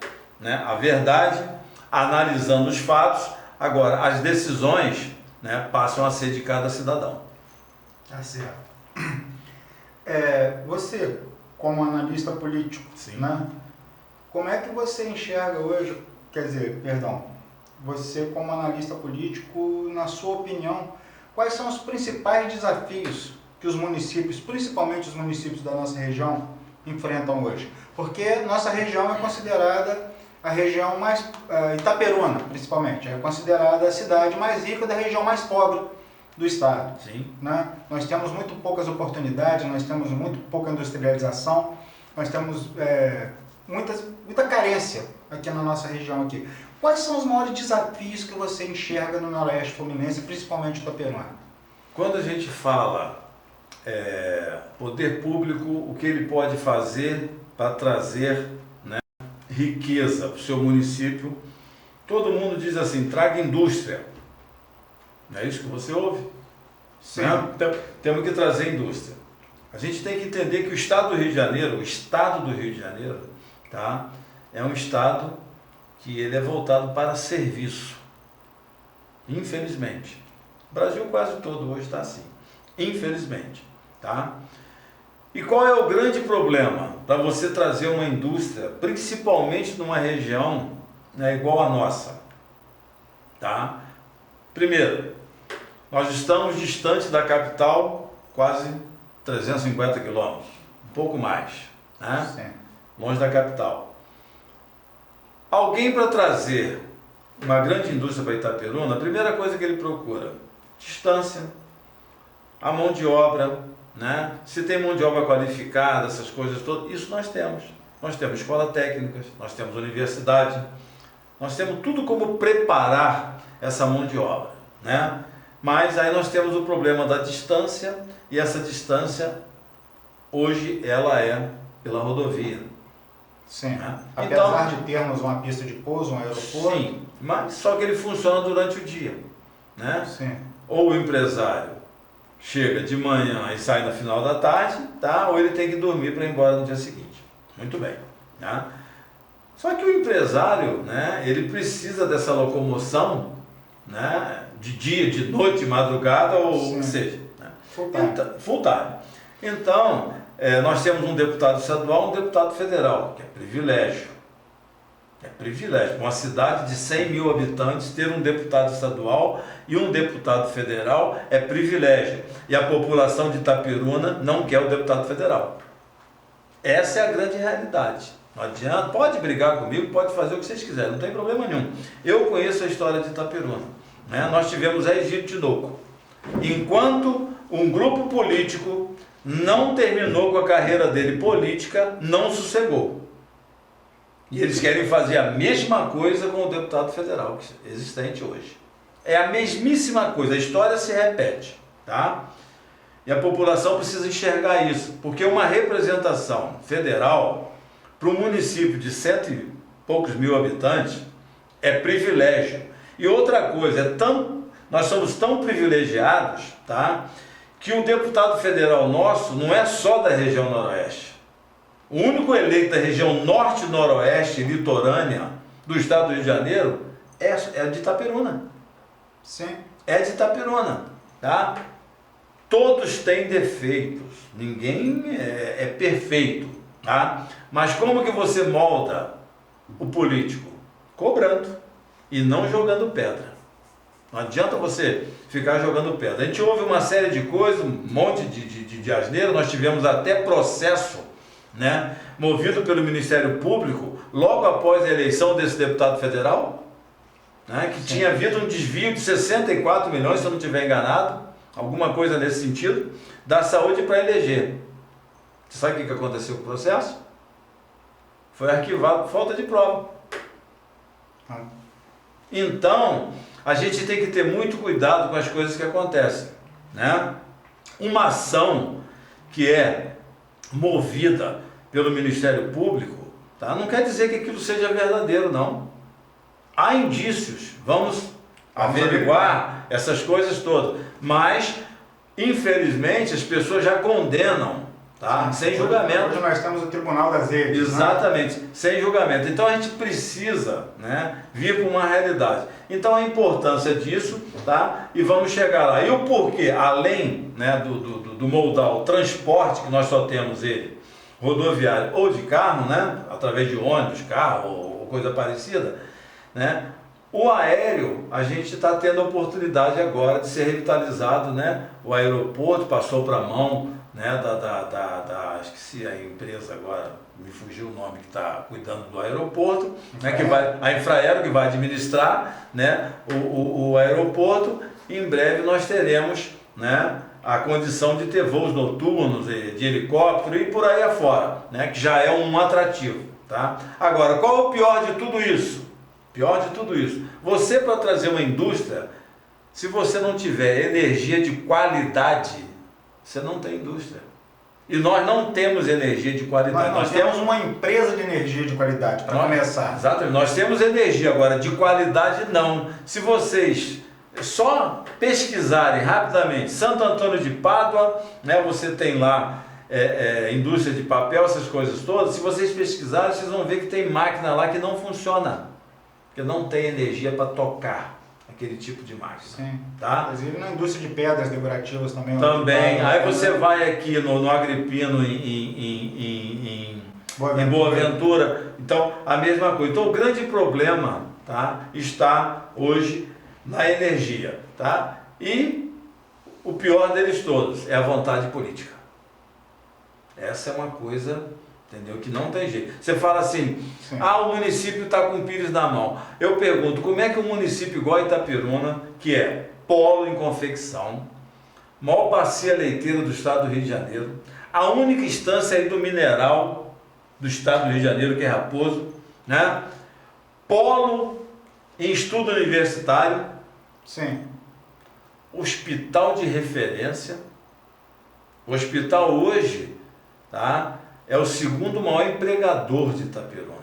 né, a verdade, analisando os fatos. Agora, as decisões, né, passam a ser de cada cidadão. Tá certo. Você, como analista político, né, como é que você enxerga hoje, você como analista político, na sua opinião, quais são os principais desafios que os municípios, principalmente os municípios da nossa região, enfrentam hoje? Porque nossa região é considerada a região mais, Itaperuna, principalmente, é considerada a cidade mais rica da região mais pobre do estado. Sim. Né? Nós temos muito poucas oportunidades, nós temos muito pouca industrialização, nós temos muita carência aqui na nossa região aqui. Quais são os maiores desafios que você enxerga no Noroeste Fluminense, principalmente Itaperuna? Quando a gente fala poder público, o que ele pode fazer para trazer, né, riqueza para o seu município, todo mundo diz assim, traga indústria. Não é isso que você ouve? Sim. Né? Então, temos que trazer indústria. A gente tem que entender que o estado do Rio de Janeiro, tá, é um estado que ele é voltado para serviço. Infelizmente. O Brasil quase todo hoje está assim. Infelizmente. Tá? E qual é o grande problema para você trazer uma indústria, principalmente numa região, né, igual a nossa? Tá? Primeiro, nós estamos distantes da capital quase 350 quilômetros, um pouco mais, né? Sim. Longe da capital. Alguém para trazer uma grande indústria para Itaperuna, a primeira coisa que ele procura, distância, a mão de obra, né? Se tem mão de obra qualificada, essas coisas todas, isso nós temos. Nós temos escolas técnicas, nós temos universidade, nós temos tudo como preparar essa mão de obra, né? Mas aí nós temos o problema da distância, e essa distância hoje ela é pela rodovia. Sim. Né? Apesar Então, de termos uma pista de pouso, um aeroporto. sim, mas só que ele funciona durante o dia, né? Sim. Ou o empresário chega de manhã e sai no final da tarde, tá? Ou ele tem que dormir para ir embora no dia seguinte. Muito bem, né? Só que o empresário, né, ele precisa dessa locomoção, né, de dia, de noite, de madrugada, ou o que seja. Né? Full time. Então, nós temos um deputado estadual, um deputado federal, que é privilégio. É privilégio. Uma cidade de 100 mil habitantes ter um deputado estadual e um deputado federal é privilégio. E a população de Itaperuna não quer o deputado federal. Essa é a grande realidade. Não adianta, pode brigar comigo, pode fazer o que vocês quiserem, não tem problema nenhum. Eu conheço a história de Itaperuna. Né? Nós tivemos a Egídio Tinoco. Enquanto um grupo político não terminou com a carreira dele política, não sossegou. E eles querem fazer a mesma coisa com o deputado federal existente hoje. É a mesmíssima coisa, a história se repete, tá? E a população precisa enxergar isso, porque uma representação federal para um município de 100 e poucos mil habitantes é privilégio. E outra coisa, nós somos tão privilegiados, tá? Que o deputado federal nosso não é só da região noroeste. O único eleito da região norte, noroeste, litorânea do estado do Rio de Janeiro é de Itaperuna. Sim. É de Itaperuna, tá? Todos têm defeitos, ninguém é perfeito, tá? Mas como que você molda o político? Cobrando e não jogando pedra. Não adianta você ficar jogando pedra. A gente ouve uma série de coisas, um monte de asneira, nós tivemos até processo, né, movido pelo Ministério Público, logo após a eleição desse deputado federal, né, que tinha havido um desvio de 64 milhões, se eu não estiver enganado, alguma coisa nesse sentido, da saúde para eleger. Você sabe o que aconteceu com o processo? Foi arquivado por falta de prova. Então, a gente tem que ter muito cuidado com as coisas que acontecem, né? Uma ação que é movida pelo Ministério Público, tá? Não quer dizer que aquilo seja verdadeiro, não. Há indícios, vamos averiguar essas coisas todas, mas infelizmente as pessoas já condenam, tá? Sem julgamento. Hoje nós temos o Tribunal das Redes. Exatamente, né? Sem julgamento. Então a gente precisa, né, vir com uma realidade. Então a importância disso, tá? E vamos chegar lá. E o porquê, além, né, do modal transporte, que nós só temos ele, rodoviário ou de carro, né, através de ônibus, carro ou coisa parecida, né? O aéreo, a gente está tendo a oportunidade agora de ser revitalizado, né? O aeroporto passou para a mão, né, esqueci a empresa agora, me fugiu o nome, que está cuidando do aeroporto, né, que vai, a Infraero, que vai administrar, né, o aeroporto, e em breve nós teremos, né, a condição de ter voos noturnos, de helicóptero e por aí afora, né, que já é um atrativo, tá? Agora, qual é o pior de tudo isso? Pior de tudo isso, você, para trazer uma indústria, se você não tiver energia de qualidade, você não tem indústria. E nós não temos energia de qualidade. Nós temos uma empresa de energia de qualidade, para começar. Exatamente. Nós temos energia, agora de qualidade não. Se vocês só pesquisarem rapidamente, Santo Antônio de Pádua, né, você tem lá indústria de papel, essas coisas todas. Se vocês pesquisarem, vocês vão ver que tem máquina lá que não funciona, porque não tem energia para tocar aquele tipo de máquina. Sim. Tá? Inclusive na indústria de pedras decorativas também. Também. Aí você vai aqui no Agripino, em Boa Ventura. Então, a mesma coisa. Então, o grande problema, tá, está hoje na energia. Tá? E o pior deles todos é a vontade política. Essa é uma coisa, entendeu, que não tem jeito. Você fala assim, sim, o município está com o pires na mão. Eu pergunto, como é que um município igual a Itaperuna, que é polo em confecção, maior bacia leiteira do estado do Rio de Janeiro, a única instância aí do mineral do estado do Rio de Janeiro, que é Raposo, né? Polo em estudo universitário, Sim. hospital de referência. O hospital hoje, tá, é o segundo maior empregador de Itaperuna.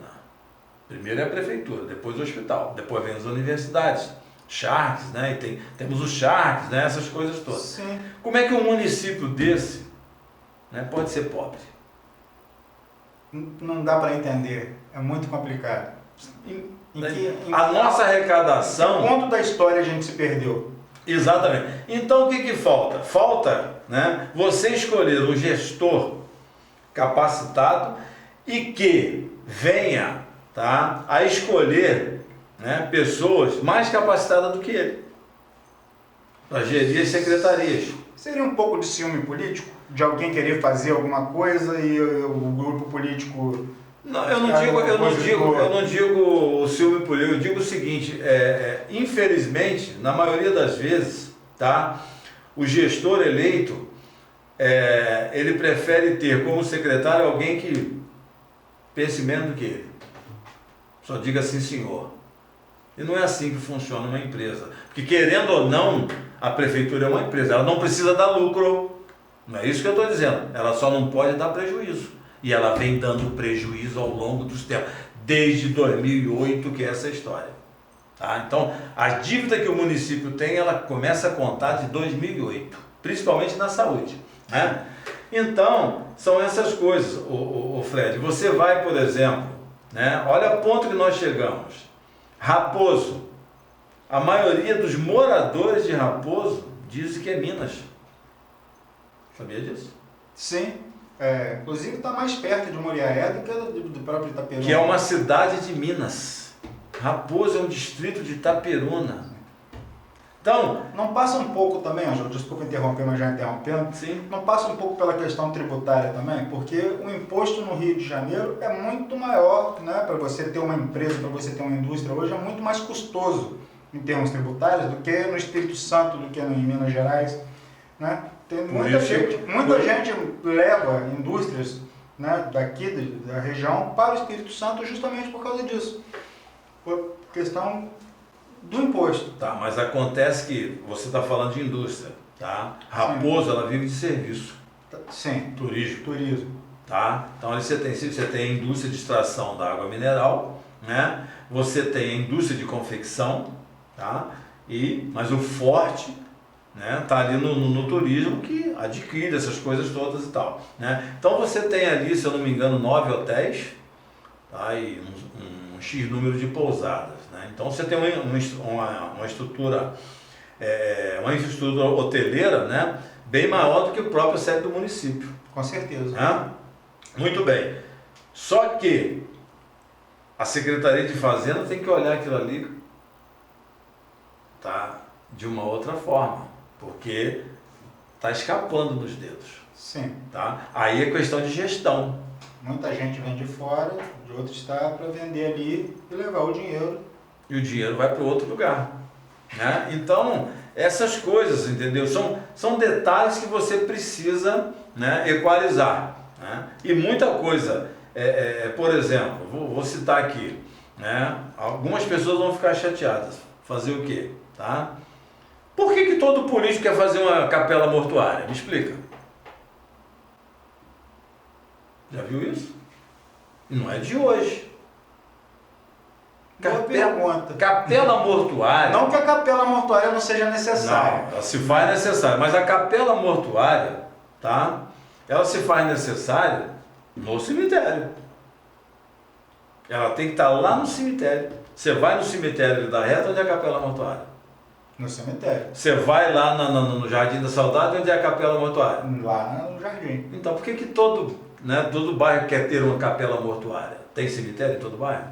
Primeiro é a prefeitura, depois o hospital, depois vem as universidades, Sharks, né? E temos os Sharks, né? Essas coisas todas. Sim. Como é que um município desse, né, pode ser pobre? Não dá para entender, é muito complicado. A nossa arrecadação... Em que ponto da história a gente se perdeu? Exatamente. Então o que falta? Falta, né, você escolher um gestor capacitado e que venha, tá, a escolher, né, pessoas mais capacitadas do que ele para gerir as secretarias. Seria um pouco de ciúme político? De alguém querer fazer alguma coisa e o grupo político... Não, eu não digo o ciúme político, eu digo o seguinte, infelizmente, na maioria das vezes, tá, o gestor eleito, ele prefere ter como secretário alguém que pense menos do que ele. Só diga sim, senhor. E não é assim que funciona uma empresa. Porque, querendo ou não, a prefeitura é uma empresa, ela não precisa dar lucro. Não é isso que eu estou dizendo. Ela só não pode dar prejuízo. E ela vem dando prejuízo ao longo dos tempos. Desde 2008 que é essa história. Tá? Então, a dívida que o município tem, ela começa a contar de 2008. Principalmente na saúde. Né? Então, são essas coisas, o Fred. Você vai, por exemplo, né? Olha o ponto que nós chegamos. Raposo. A maioria dos moradores de Raposo dizem que é Minas. Sabia disso? Sim. Inclusive está mais perto de Muriaé do que do próprio Itaperuna. Que é uma cidade de Minas. Raposo é um distrito de Itaperuna. Então... Não passa um pouco também, Ângelo, desculpa interromper, mas já interrompendo. Sim. Não passa um pouco pela questão tributária também? Porque o imposto no Rio de Janeiro é muito maior, né? Para você ter uma empresa, para você ter uma indústria hoje, é muito mais custoso em termos tributários do que no Espírito Santo, do que em Minas Gerais, né? Tem muita gente leva indústrias, né, daqui da região para o Espírito Santo justamente por causa disso. Por questão do imposto. Tá, mas acontece que você está falando de indústria, tá? Raposo, ela vive de serviço. Sim. Turismo. Tá? Então ali você tem a indústria de extração da água mineral, né? Você tem a indústria de confecção, tá? Mas o forte, né, tá ali no turismo, que adquire essas coisas todas e tal, né? Então você tem ali, se eu não me engano, 9 hotéis, tá? E um X número de pousadas, né? Então você tem uma estrutura, uma infraestrutura hoteleira, né, bem maior do que o próprio sede do município. Com certeza. Né? Muito bem. Só que a Secretaria de Fazenda tem que olhar aquilo ali, tá, de uma outra forma, porque está escapando dos dedos. Sim. Tá? Aí é questão de gestão. Muita gente vem de fora, de outro estado, para vender ali e levar o dinheiro. E o dinheiro vai para outro lugar. Né? Então, essas coisas, entendeu? São detalhes que você precisa, né, equalizar. Né? E muita coisa, por exemplo, vou citar aqui, né? Algumas pessoas vão ficar chateadas. Fazer o quê? Tá? Por que todo político quer fazer uma capela mortuária? Me explica. Já viu isso? Não é de hoje. Capela mortuária. Não que a capela mortuária não seja necessária. Não, ela se faz necessária, mas a capela mortuária, tá? Ela se faz necessária no cemitério. Ela tem que estar lá no cemitério. Você vai no cemitério da Reta, onde é a capela mortuária? No cemitério. Você vai lá no Jardim da Saudade, onde é a capela mortuária? Lá no jardim. Então, por que todo bairro quer ter uma capela mortuária? Tem cemitério em todo bairro?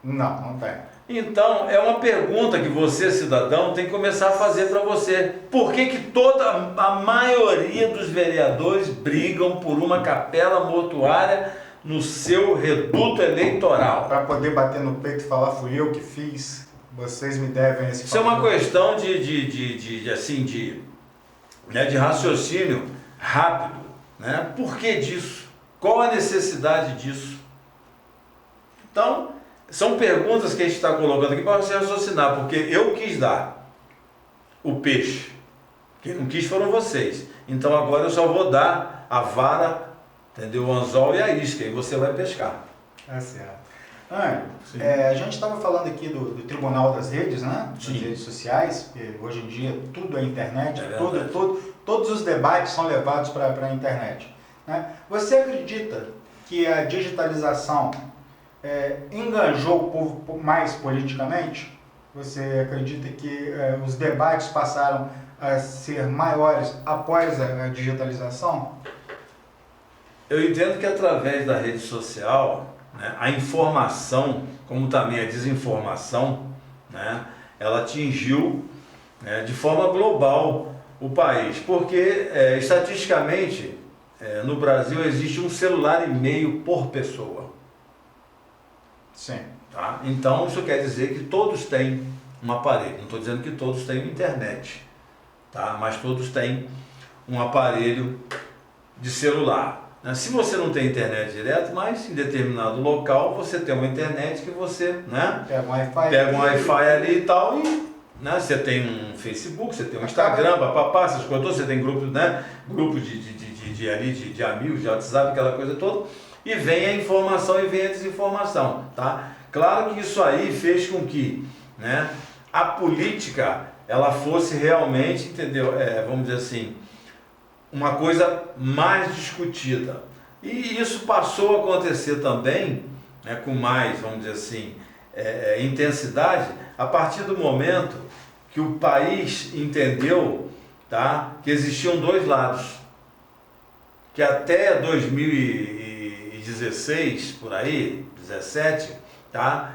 Não tem. Então, é uma pergunta que você, cidadão, tem que começar a fazer para você. Por que toda a maioria dos vereadores brigam por uma capela mortuária no seu reduto eleitoral? Para poder bater no peito e falar, fui eu que fiz, vocês me devem esse favor. Isso é uma questão de raciocínio rápido. Né? Por que disso? Qual a necessidade disso? Então, são perguntas que a gente está colocando aqui para você raciocinar, porque eu quis dar o peixe, quem não quis foram vocês. Então agora eu só vou dar a vara, entendeu? O anzol e a isca, e você vai pescar. Tá certo. A gente estava falando aqui do Tribunal das Redes, né? Das redes sociais, que hoje em dia tudo é internet, todos os debates são levados para a internet. Né? Você acredita que a digitalização enganjou o povo mais politicamente? Você acredita que os debates passaram a ser maiores após a digitalização? Eu entendo que através da rede social, né, a informação, como também a desinformação, né, ela atingiu, né, de forma global o país, porque estatisticamente no Brasil existe 1,5 celular por pessoa. Sim. Tá? Então isso quer dizer que todos têm um aparelho, não estou dizendo que todos têm internet, tá? Mas todos têm um aparelho de celular. Se você não tem internet direto, mas em determinado local você tem uma internet que você, né, pega um Wi-Fi ali e tal, e, né, você tem um Facebook, você tem um Instagram, papapá, essas coisas todas, você tem grupos, né, grupos de amigos, de WhatsApp, aquela coisa toda, e vem a informação e vem a desinformação, tá? Claro que isso aí fez com que, né, a política ela fosse realmente, entendeu? Vamos dizer assim, uma coisa mais discutida. E isso passou a acontecer também, né, com mais, vamos dizer assim, intensidade, a partir do momento que o país entendeu, tá, que existiam dois lados. Que até 2016, por aí, 17, tá,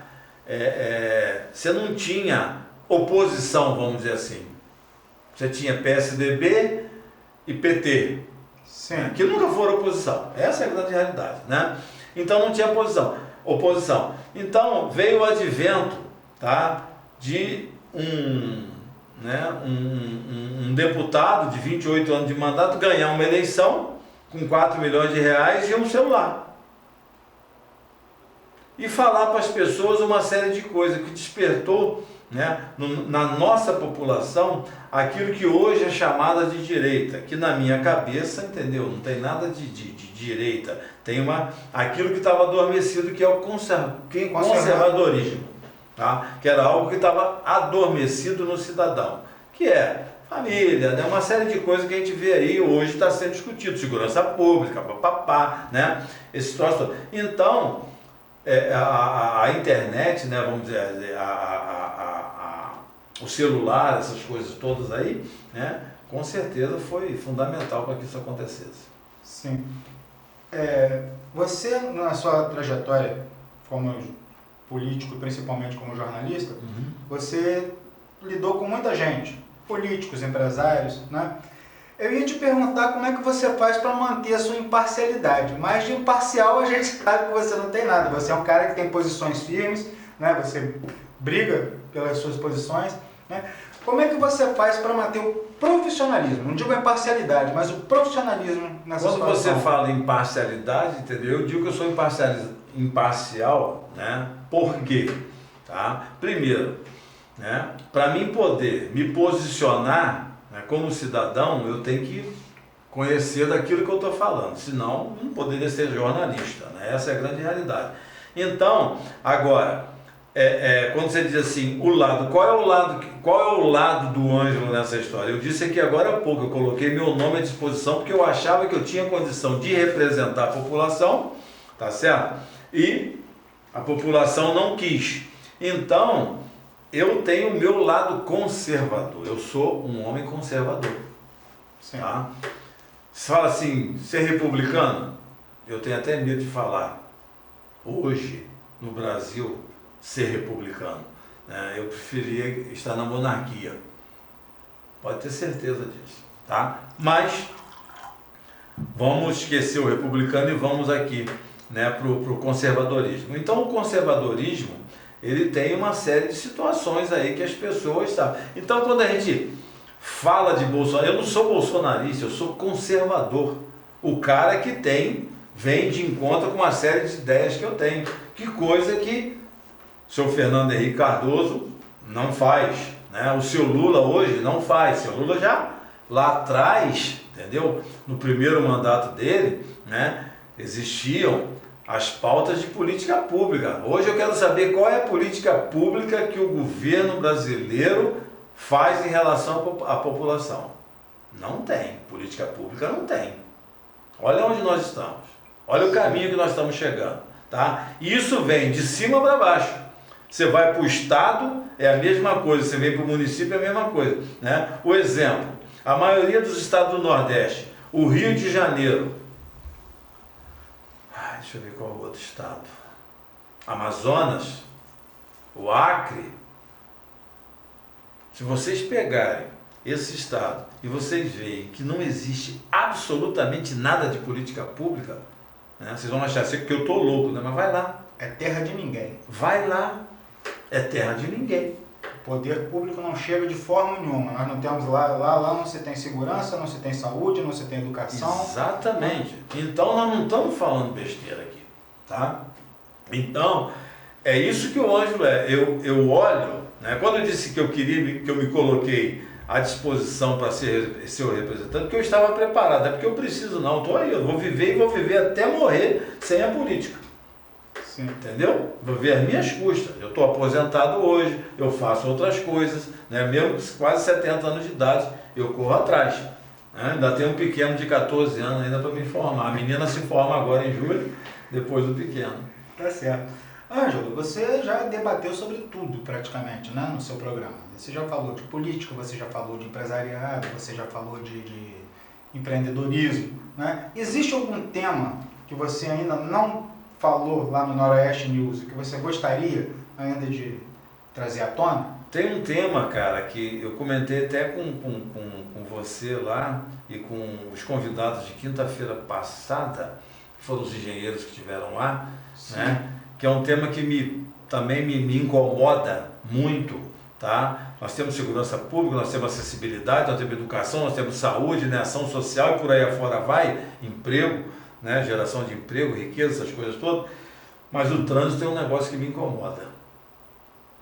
você não tinha oposição, vamos dizer assim. Você tinha PSDB e PT, sim, que nunca foram oposição. Essa é a grande realidade, né? Então não tinha oposição. Então veio o advento, tá, de um deputado de 28 anos de mandato ganhar uma eleição com 4 milhões de reais e um celular. E falar para as pessoas uma série de coisas que despertou, né, na nossa população aquilo que hoje é chamada de direita, que na minha cabeça, entendeu? Não tem nada de direita, tem aquilo que estava adormecido, que é o conservadorismo, tá? Que era algo que estava adormecido no cidadão, que é família, né? Uma série de coisas que a gente vê aí hoje está sendo discutido, segurança pública, papapá, né? Esse troço todo. Então, a internet, né, vamos dizer, o celular, essas coisas todas aí, né, com certeza foi fundamental para que isso acontecesse. Sim. Você, na sua trajetória como político, principalmente como jornalista, você lidou com muita gente, políticos, empresários, né? Eu ia te perguntar como é que você faz para manter a sua imparcialidade, mas de imparcial a gente sabe que você não tem nada, você é um cara que tem posições firmes, né? Você briga pelas suas posições, né? Como é que você faz para manter o profissionalismo? Não digo a imparcialidade, mas o profissionalismo nessa situação. Quando você fala em imparcialidade, entendeu? Eu digo que eu sou imparcial, né? Por quê? Tá? Primeiro, né, para mim poder me posicionar, né, como cidadão, eu tenho que conhecer daquilo que eu estou falando, senão não poderia ser jornalista, né? Essa é a grande realidade. Então, agora, quando você diz assim, qual é o lado do Ângelo nessa história? Eu disse aqui agora há pouco, eu coloquei meu nome à disposição porque eu achava que eu tinha condição de representar a população, tá certo? E a população não quis. Então, eu tenho o meu lado conservador, eu sou um homem conservador. Tá? Você fala assim, ser republicano, eu tenho até medo de falar. Hoje, no Brasil, ser republicano, né? Eu preferia estar na monarquia. Pode ter certeza disso. Tá? Mas, vamos esquecer o republicano e vamos aqui, né, para o conservadorismo. Então, o conservadorismo, ele tem uma série de situações aí que as pessoas sabem. Então, quando a gente fala de Bolsonaro, eu não sou bolsonarista, eu sou conservador. O cara que vem de encontro com uma série de ideias que eu tenho. Que coisa que O seu Fernando Henrique Cardoso não faz, né? O seu Lula hoje não faz. O seu Lula já lá atrás, entendeu? No primeiro mandato dele, né? Existiam as pautas de política pública. Hoje eu quero saber qual é a política pública que o governo brasileiro faz em relação à população. Não tem. Política pública não tem. Olha onde nós estamos. Olha o caminho que nós estamos chegando. Tá? E isso vem de cima para baixo. Você vai para o estado, é a mesma coisa. Você vem para o município, é a mesma coisa. Né? O exemplo, a maioria dos estados do Nordeste, o Rio de Janeiro, deixa eu ver qual é o outro estado, Amazonas, o Acre. Se vocês pegarem esse estado e vocês veem que não existe absolutamente nada de política pública, né? Vocês vão achar assim que eu estou louco, né? Mas vai lá. É terra de ninguém. Vai lá. É terra de ninguém. O poder público não chega de forma nenhuma. Nós não temos lá não se tem segurança, não se tem saúde, não se tem educação. Exatamente. Então nós não estamos falando besteira aqui, tá? Então, é isso que o Ângelo é. Eu olho, né? Quando eu disse que eu queria, que eu me coloquei à disposição para ser seu representante, porque eu estava preparado, é porque eu preciso não, estou aí, eu vou viver e vou viver até morrer sem a política. Sim. Entendeu? Vou ver as minhas custas. Eu estou aposentado hoje, eu faço outras coisas, né? Mesmo com quase 70 anos de idade, eu corro atrás. Né? Ainda tenho um pequeno de 14 anos ainda para me formar. A menina se forma agora em julho, depois do pequeno. Tá certo. Ângelo, você já debateu sobre tudo praticamente, né, no seu programa. Você já falou de política, você já falou de empresariado, você já falou de empreendedorismo. Né? Existe algum tema que você ainda não falou lá no Noroeste News que você gostaria ainda de trazer à tona? Tem um tema, cara, que eu comentei até com você lá e com os convidados de quinta-feira passada, que foram os engenheiros que estiveram lá, né? Que é um tema que também me incomoda muito, tá? Nós temos segurança pública, nós temos acessibilidade, nós temos educação, nós temos saúde, né? Ação social e por aí afora vai, emprego, né? Geração de emprego, riqueza, essas coisas todas, mas o trânsito é um negócio que me incomoda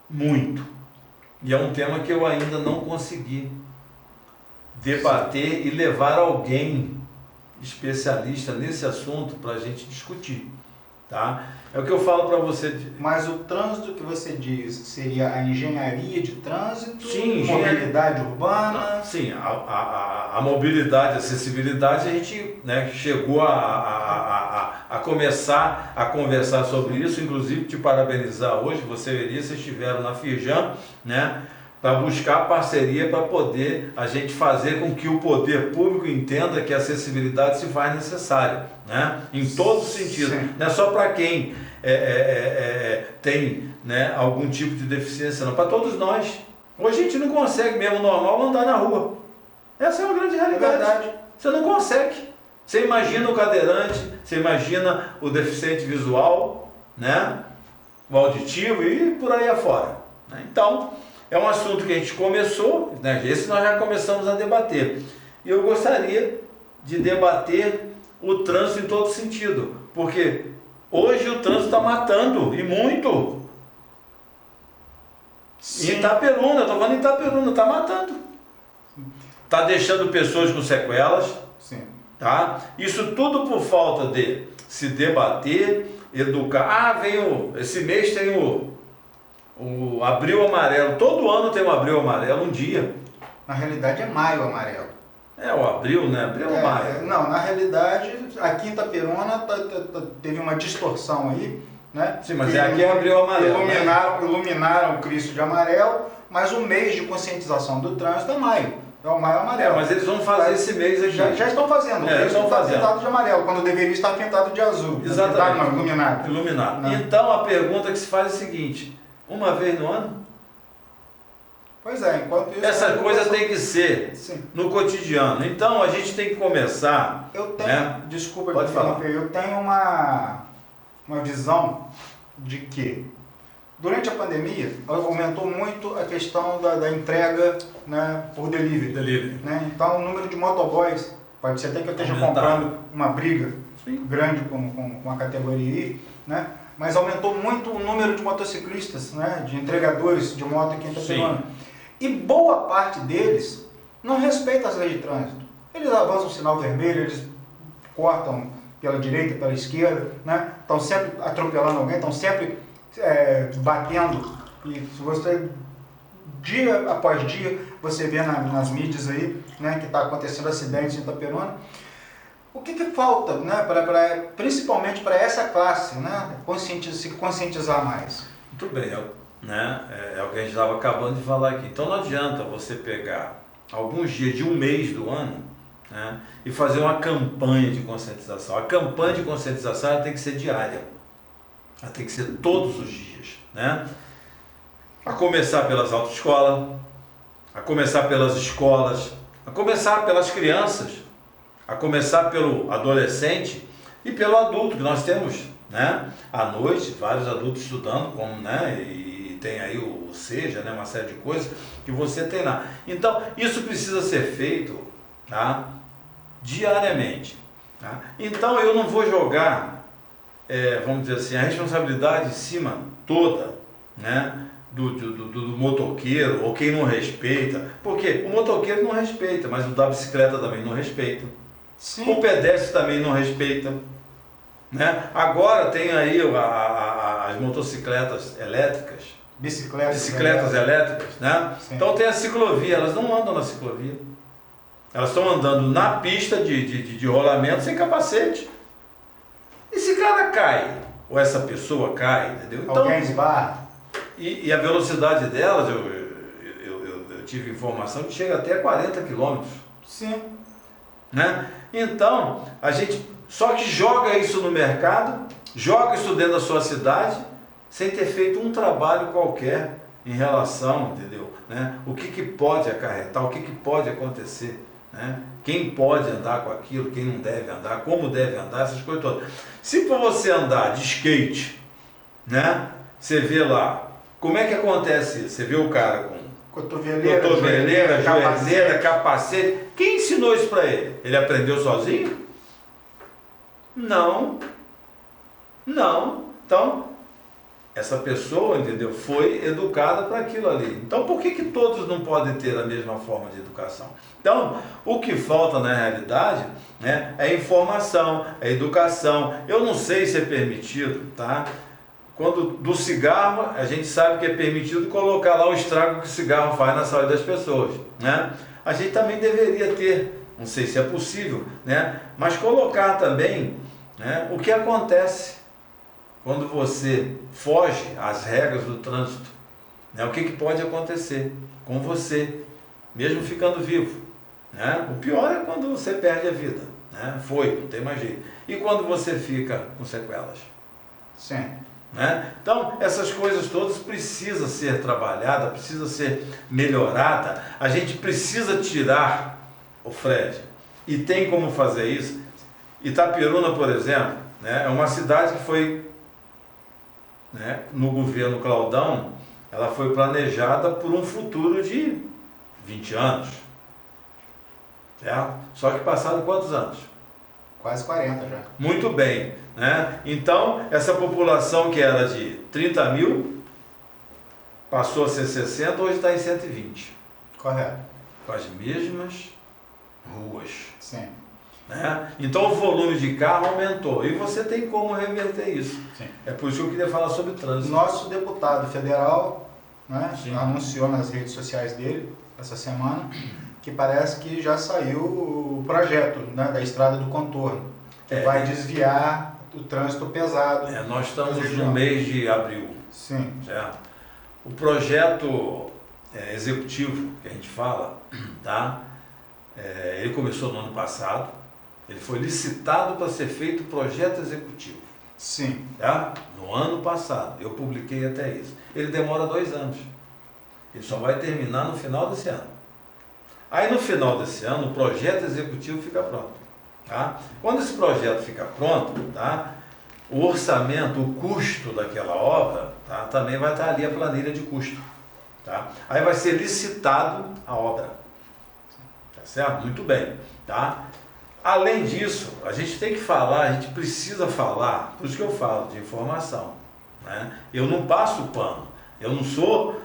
muito, e é um tema que eu ainda não consegui debater e levar alguém especialista nesse assunto para a gente discutir, tá? É o que eu falo para você. Mas o trânsito que você diz seria a engenharia de trânsito, sim, mobilidade urbana? Sim, a mobilidade, a acessibilidade, a gente, né, chegou a começar a conversar sobre isso, inclusive te parabenizar hoje, você e Elisa estiveram na Firjan, né, para buscar parceria para poder a gente fazer com que o poder público entenda que a acessibilidade se faz necessária, né? Em todos os sentidos. Sim. Não é só para quem tem, né, algum tipo de deficiência, não. Para todos nós. Hoje a gente não consegue mesmo normal andar na rua. Essa é uma grande realidade. É verdade. Você não consegue. Você imagina o cadeirante, você imagina o deficiente visual, né? O auditivo e por aí afora. Né? Então, é um assunto que a gente começou, né? Esse nós já começamos a debater. E eu gostaria de debater o trânsito em todo sentido, porque hoje o trânsito está matando, e muito. Sim. Em Itaperuna, eu estou falando em Itaperuna, está matando. Está deixando pessoas com sequelas. Sim. Tá? Isso tudo por falta de se debater, educar. Esse mês tem o Abril Amarelo, todo ano tem um Abril Amarelo, um dia. Na realidade é Maio Amarelo. É o Abril, né? Abril ou Maio? Não, na realidade, aqui em Itaperuna teve uma distorção aí, né? Sim, mas aqui é Abril Amarelo. Iluminaram o Cristo de amarelo, mas o mês de conscientização do trânsito é maio. É o Maio Amarelo. Mas eles vão fazer esse mês aqui. Já estão fazendo. O Cristo está pintado de amarelo, quando deveria estar pintado de azul. Exatamente. Pintado, não, iluminado. Iluminado. Não. Então a pergunta que se faz é a seguinte: uma vez no ano? Pois é, enquanto isso... Essa coisa tem que ser Sim. no cotidiano. Então a gente tem que começar... Eu tenho, né? desculpa Pode te falar. interromper, eu tenho uma visão de que durante a pandemia aumentou muito a questão da entrega, né, por delivery. Né? Então o número de motoboys, pode ser até que eu esteja comprando uma briga grande com a categoria I, né? mas aumentou muito o número de motociclistas, né, de entregadores de moto aqui em Itaperuna. E boa parte deles não respeita as leis de trânsito. Eles avançam o sinal vermelho, eles cortam pela direita, pela esquerda, né? Estão sempre atropelando alguém, estão sempre batendo. E se você, dia após dia, você vê nas mídias aí, né, que está acontecendo acidentes em Itaperuna. O que falta, né, principalmente para essa classe, né, se conscientizar mais? Muito bem, né, é o que a gente estava acabando de falar aqui. Então não adianta você pegar alguns dias de um mês do ano, né, e fazer uma campanha de conscientização. A campanha de conscientização ela tem que ser diária, ela tem que ser todos os dias, né? A começar pelas autoescolas, a começar pelas escolas, a começar pelas crianças, a começar pelo adolescente e pelo adulto, que nós temos, né, à noite, vários adultos estudando, como, né, e tem aí o SEJA, né, uma série de coisas que você tem lá. Então, isso precisa ser feito, tá, diariamente. Tá? Então, eu não vou jogar, vamos dizer assim, a responsabilidade em cima toda, né, do motoqueiro, ou quem não respeita, porque o motoqueiro não respeita, mas o da bicicleta também não respeita. Sim. O pedestre também não respeita, né? Agora tem aí as motocicletas elétricas, bicicletas elétricas, né? Sim. Então tem a ciclovia, elas não andam na ciclovia, elas estão andando na pista de rolamento sem capacete. E se cara cai, ou essa pessoa cai, entendeu? Então, alguém esbarra. E a velocidade delas, eu tive informação que chega até 40 km. Sim. Né? Então, a gente só que joga isso no mercado, joga isso dentro da sua cidade, sem ter feito um trabalho qualquer em relação, entendeu? Né? O que pode acarretar, o que pode acontecer, né? Quem pode andar com aquilo, quem não deve andar, como deve andar, essas coisas todas. Se for você andar de skate, né? Você vê lá, como é que acontece isso? Você vê o cara com cotoveleira, joelheira, capacete. Quem ensinou isso para ele? Ele aprendeu sozinho? Não. Então, essa pessoa, entendeu, foi educada para aquilo ali. Então, por que todos não podem ter a mesma forma de educação? Então, o que falta na realidade, né, é informação, é educação. Eu não sei se é permitido, tá? Quando do cigarro, a gente sabe que é permitido colocar lá o estrago que o cigarro faz na saúde das pessoas, né? A gente também deveria ter, não sei se é possível, né? Mas colocar também, né, o que acontece quando você foge às regras do trânsito, né? O que pode acontecer com você, mesmo ficando vivo, né? O pior é quando você perde a vida, né? Não tem mais jeito. E quando você fica com sequelas? Sim. Né? Então, essas coisas todas precisam ser trabalhadas, precisa ser melhorada. A gente precisa tirar o Fred, e tem como fazer isso. Itaperuna, por exemplo, né, é uma cidade que foi, né, no governo Claudão, ela foi planejada por um futuro de 20 anos. Certo? Só que passaram quantos anos? Quase 40 já. Muito bem, né? Então, essa população que era de 30 mil, passou a ser 60, hoje está em 120. Correto. Com as mesmas ruas. Sim. Né? Então, o volume de carro aumentou. E você tem como reverter isso. Sim. É por isso que eu queria falar sobre trânsito. Nosso deputado federal, né, anunciou nas redes sociais dele, essa semana, que parece que já saiu o projeto, né, da estrada do contorno, que vai desviar o trânsito pesado. Nós estamos no mês de abril. Sim. Certo? O projeto executivo que a gente fala, tá? Ele começou no ano passado, ele foi licitado para ser feito projeto executivo. Sim. Tá? No ano passado, eu publiquei até isso. Ele demora 2 anos. Ele só vai terminar no final desse ano. Aí no final desse ano o projeto executivo fica pronto. Tá? Quando esse projeto fica pronto, tá? O orçamento, o custo daquela obra, tá? Também vai estar ali a planilha de custo. Tá? Aí vai ser licitado a obra. Tá certo? Muito bem. Tá? Além disso, a gente tem que falar, a gente precisa falar, por isso que eu falo de informação. né? Eu não passo pano, eu não sou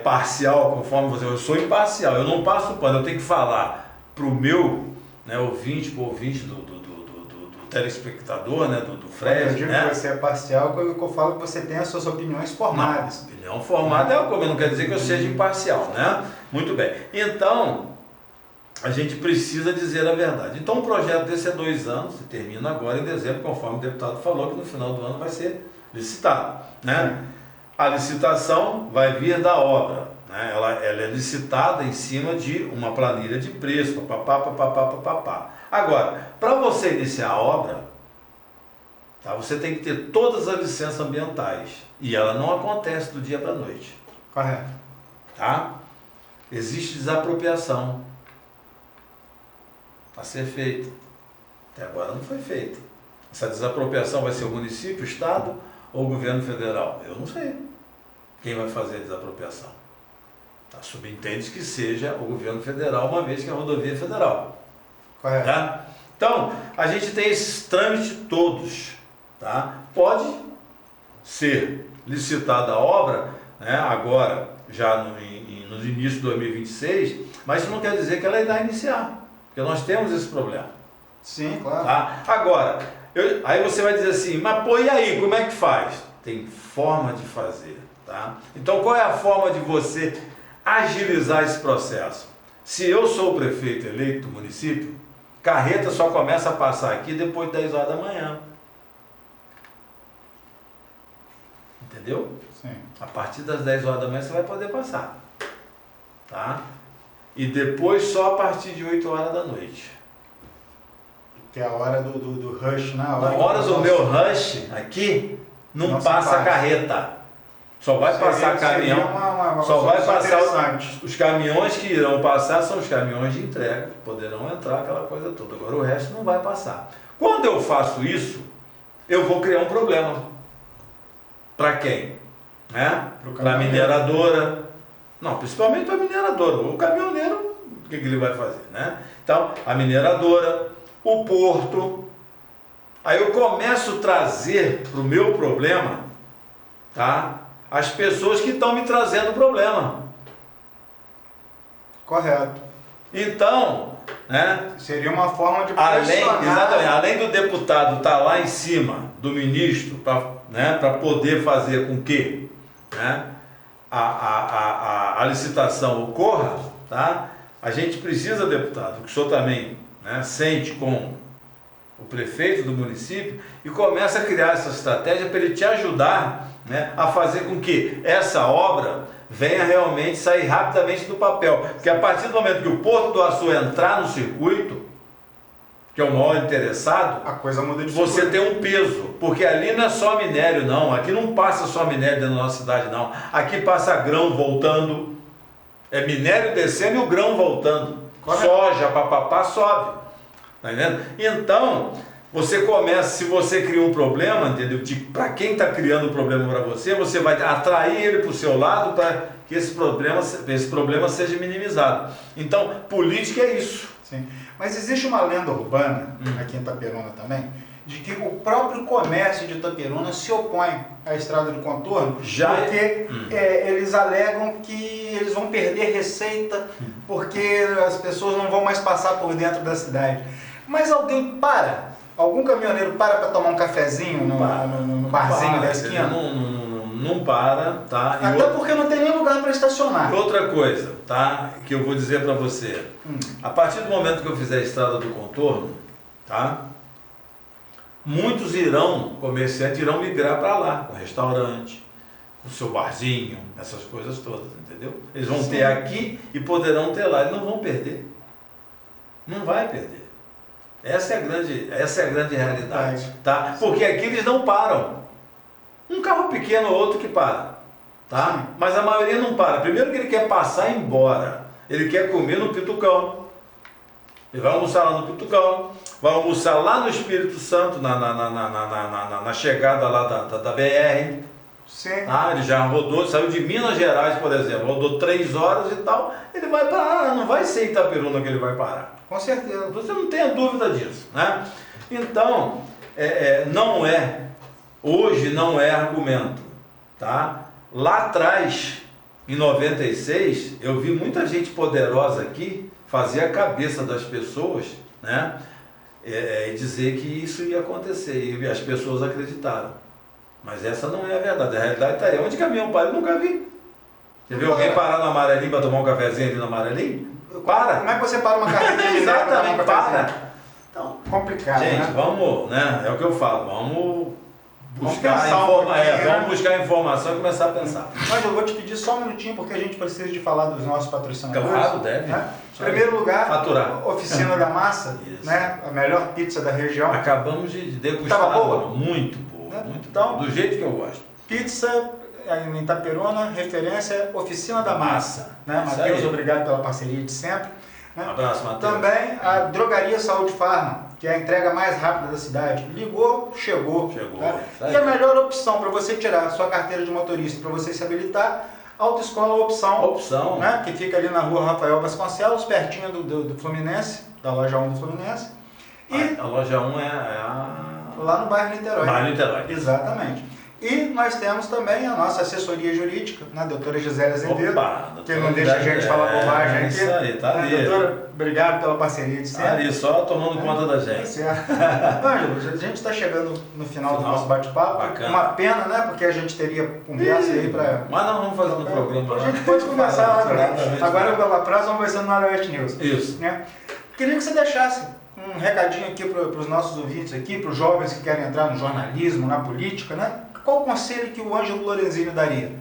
parcial, conforme você, eu sou imparcial, eu não passo pano, eu tenho que falar para o meu, né, ouvinte, pro ouvinte do telespectador, né, do Fred. Eu digo, né? que você é parcial, que eu falo que você tem as suas opiniões formadas. Não, opinião formada é como, não quer dizer que eu seja imparcial, né? Muito bem. Então, a gente precisa dizer a verdade. Então, o projeto desse é 2 anos, e termina agora em dezembro, conforme o deputado falou, que no final do ano vai ser licitado, né? A licitação vai vir da obra, né? Ela é licitada em cima de uma planilha de preço, papapá. Agora, para você iniciar a obra, tá, você tem que ter todas as licenças ambientais, e ela não acontece do dia para a noite. Correto. Tá? Existe desapropriação a ser feita. Até agora não foi feita. Essa desapropriação vai ser o município, o estado ou o governo federal? Eu não sei quem vai fazer a desapropriação. Tá? Subentende que seja o governo federal, uma vez que é a rodovia é federal. Correto. Tá? Então, a gente tem esses trâmites todos. Tá? Pode ser licitada a obra, né, agora, já no início de 2026, mas isso não quer dizer que ela irá iniciar, porque nós temos esse problema. Sim, claro. Tá? Agora, aí você vai dizer assim, mas pô, e aí, como é que faz? Tem forma de fazer. Tá? Então, qual é a forma de você agilizar esse processo? Se eu sou o prefeito eleito do município, carreta só começa a passar aqui depois de 10 horas da manhã. Entendeu? Sim. A partir das 10 horas da manhã você vai poder passar. Tá? E depois só a partir de 8 horas da noite. Que é a hora do rush, né? Na hora do meu rush aqui, não passa carreta. Só vai passar caminhão. Só vai passar os caminhões que irão passar são os caminhões de entrega, que poderão entrar, aquela coisa toda. Agora o resto não vai passar. Quando eu faço isso, eu vou criar um problema. Para quem? Né? Para a mineradora. Não, principalmente para a mineradora. O caminhoneiro, o que ele vai fazer? Né? Então, a mineradora, o porto. Aí eu começo a trazer para o meu problema, tá, as pessoas que estão me trazendo o problema. Correto. Então, né, seria uma forma de pressionar. além do deputado estar lá em cima do ministro para poder fazer com que, né, a licitação ocorra, tá? A gente precisa, deputado, que o senhor também, né, sente com o prefeito do município e começa a criar essa estratégia para ele te ajudar, né, a fazer com que essa obra venha realmente sair rapidamente do papel. Porque a partir do momento que o Porto do Açu entrar no circuito, que é o maior interessado, a coisa muda de você circuito. tem um peso, porque ali não é só minério não, aqui não passa só minério dentro da nossa cidade não, aqui passa grão voltando, é minério descendo e o grão voltando. Correto. Soja, papapá, sobe, tá entendendo? Então, você começa, se você cria um problema, entendeu? Para quem está criando o problema para você, você vai atrair ele para o seu lado para que esse problema seja minimizado. Então, política é isso. Sim. Mas existe uma lenda urbana, aqui em Itaperuna também, de que o próprio comércio de Itaperuna se opõe à estrada de contorno, porque eles alegam que eles vão perder receita, porque as pessoas não vão mais passar por dentro da cidade. Mas algum caminhoneiro para tomar um cafezinho no barzinho da esquina? Não para, tá? Até porque não tem nem lugar para estacionar. E outra coisa, tá? Que eu vou dizer para você. A partir do momento que eu fizer a estrada do contorno, tá? Muitos comerciantes irão migrar para lá, com restaurante, com seu barzinho, essas coisas todas, entendeu? Eles vão ter aqui e poderão ter lá, eles não vão perder. Não vai perder. Essa é a grande realidade, tá? Porque aqui eles não param. Um carro pequeno ou outro que para, tá? Mas a maioria não para. Primeiro que ele quer passar e ir embora. Ele quer comer no Pitucão. Ele vai almoçar lá no Pitucão, vai almoçar lá no Espírito Santo, na chegada lá da BR. Sim. Ah, ele já rodou, saiu de Minas Gerais, por exemplo, rodou 3 horas e tal, ele vai parar, não vai ser Itaperuna que ele vai parar. Com certeza. Você não tenha dúvida disso, né? Então, não é Hoje não é argumento, tá? Lá atrás, em 96, eu vi muita gente poderosa aqui fazer a cabeça das pessoas, né? E dizer que isso ia acontecer, e as pessoas acreditaram. Mas essa não é a verdade, a realidade está aí. Onde caminhão para? Eu nunca vi. Você viu alguém parar no Amarelinho para tomar um cafezinho ali no Amarelinho? Para! Como é que você para uma carreira? Exatamente, para! Então, complicado, gente, né? vamos, né? É o que eu falo, vamos buscar vamos buscar informação e começar a pensar. Mas eu vou te pedir só um minutinho, porque a gente precisa de falar dos nossos patrocinadores. Claro, deve. Né? Em primeiro lugar, faturar. Oficina da Massa, né? A melhor pizza da região. Acabamos de degustar. Tava boa? Muito boa, Né? muito então, boa. Do jeito que eu gosto. Pizza em Itaperuna, referência Oficina da Massa. Né? Matheus, obrigado pela parceria de sempre. Né? Um abraço, Matheus. Também a Drogaria Saúde Farma, que é a entrega mais rápida da cidade. Ligou, chegou. Tá? E a melhor opção para você tirar sua carteira de motorista, para você se habilitar, Autoescola Opção. Né? Que fica ali na rua Rafael Vasconcelos, pertinho do Fluminense, da loja 1 do Fluminense. E a loja 1 lá no bairro Niterói. Bairro Niterói. Exatamente. E nós temos também a nossa assessoria jurídica, né, doutora Gisele Azevedo, que não deixa a gente falar bobagem aqui. Isso aí, tá ali. Doutora, obrigado pela parceria de sempre. Tá ali, só tomando conta da gente. Certo. Ângelo, a gente está chegando no final do nosso bate-papo. Bacana. Uma pena, né, porque a gente teria conversa aí para... Mas não vamos fazer no programa. A gente pode conversar lá também. Agora, pela prazo, vamos ver no Noroeste News. Isso. Né? Queria que você deixasse um recadinho aqui para os nossos ouvintes aqui, para os jovens que querem entrar no jornalismo, na política, né? Qual o conselho que o Ângelo Lorenzini daria?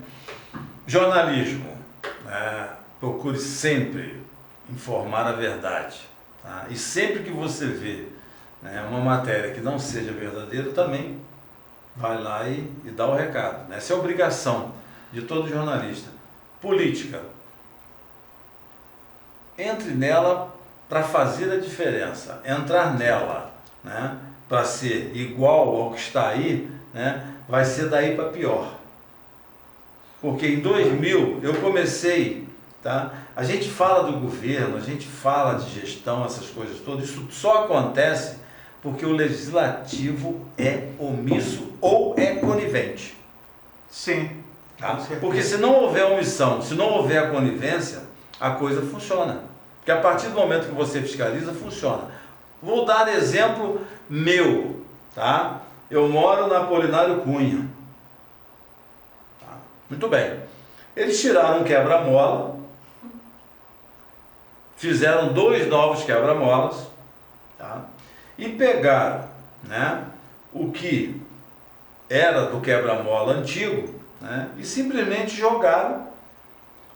Jornalismo. Procure sempre informar a verdade. Tá? E sempre que você vê uma matéria que não seja verdadeira, também vai lá e dá o recado. Essa é a obrigação de todo jornalista. Política. Entre nela para fazer a diferença. Entrar nela, né, para ser igual ao que está aí, né, vai ser daí para pior. Porque em 2000 eu comecei, tá? A gente fala do governo, a gente fala de gestão, essas coisas todas, isso só acontece porque o legislativo é omisso ou é conivente. Sim. Tá? Porque se não houver omissão, se não houver a conivência, a coisa funciona. Porque a partir do momento que você fiscaliza, funciona. Vou dar exemplo meu, tá? Eu moro na Apolinário Cunha. Tá? Muito bem. Eles tiraram um quebra-mola, fizeram 2 novos quebra-molas, tá? E pegaram, né, o que era do quebra-mola antigo, né, e simplesmente jogaram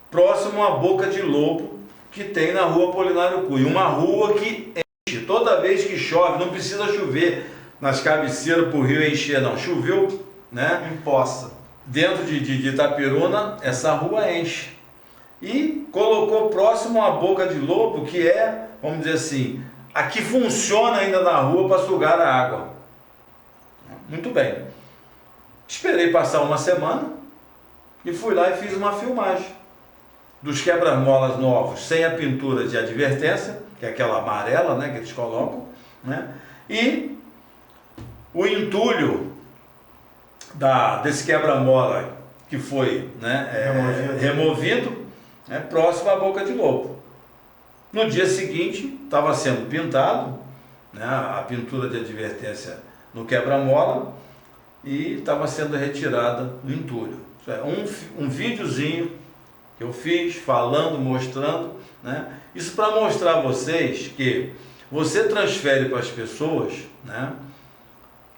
próximo à Boca de Lobo que tem na rua Apolinário Cunha. Uma rua que enche toda vez que chove, não precisa chover nas cabeceiras para o rio encher, não. Choveu, né? Empoça. Dentro de Itaperuna, essa rua enche. E colocou próximo à Boca de Lobo, que é, vamos dizer assim, a que funciona ainda na rua para sugar a água. Muito bem. Esperei passar uma semana e fui lá e fiz uma filmagem dos quebra-molas novos, sem a pintura de advertência, que é aquela amarela, né, que eles colocam, né? E o entulho desse quebra-mola que foi, né, removido, né, próximo à Boca de Lobo. No dia seguinte, estava sendo pintado, né, a pintura de advertência no quebra-mola, e estava sendo retirada o entulho. Isso é um videozinho que eu fiz, falando, mostrando, né, isso para mostrar a vocês que você transfere para as pessoas, né,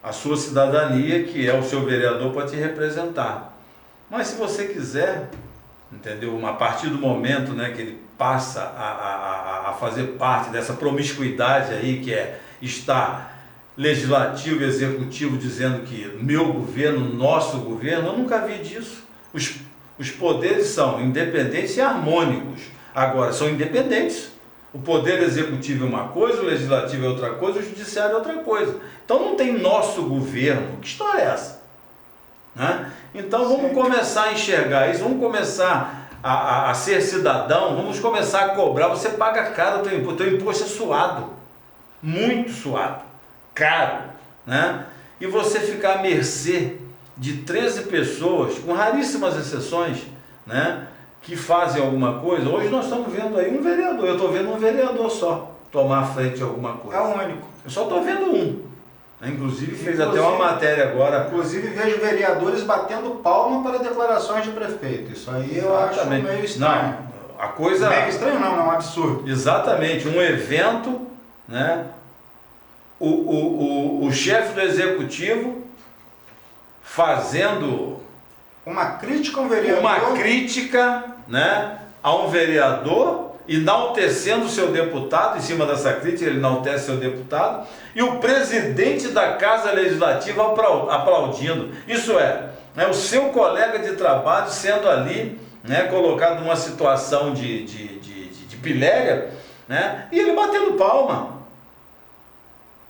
a sua cidadania, que é o seu vereador para te representar. Mas se você quiser, entendeu? A partir do momento, né, que ele passa a fazer parte dessa promiscuidade aí, que é estar legislativo e executivo dizendo que meu governo, nosso governo, eu nunca vi disso. Os poderes são independentes e harmônicos. Agora, são independentes. O poder executivo é uma coisa, o legislativo é outra coisa, o judiciário é outra coisa. Então não tem nosso governo. Que história é essa? Né? Então vamos começar a enxergar isso, vamos começar a ser cidadão, vamos começar a cobrar. Você paga caro o teu imposto é suado, muito suado, caro, né? e você ficar à mercê de 13 pessoas, com raríssimas exceções, né, que fazem alguma coisa. Hoje nós estamos vendo aí um vereador, eu estou vendo um vereador só tomar frente de alguma coisa. É o único. Eu só estou vendo um. Inclusive fez até uma matéria agora. Inclusive vejo vereadores batendo palma para declarações de prefeito. Isso aí eu acho meio estranho. Não, a coisa... Meio estranho não, é um absurdo. Exatamente, um evento, né? O chefe do executivo fazendo uma crítica a um vereador. Uma crítica, né, a um vereador, enaltecendo o seu deputado. Em cima dessa crítica ele enaltece seu deputado, e o presidente da Casa Legislativa aplaudindo. Isso é, né, o seu colega de trabalho sendo ali, né, colocado numa situação de piléria, né, e ele batendo palma.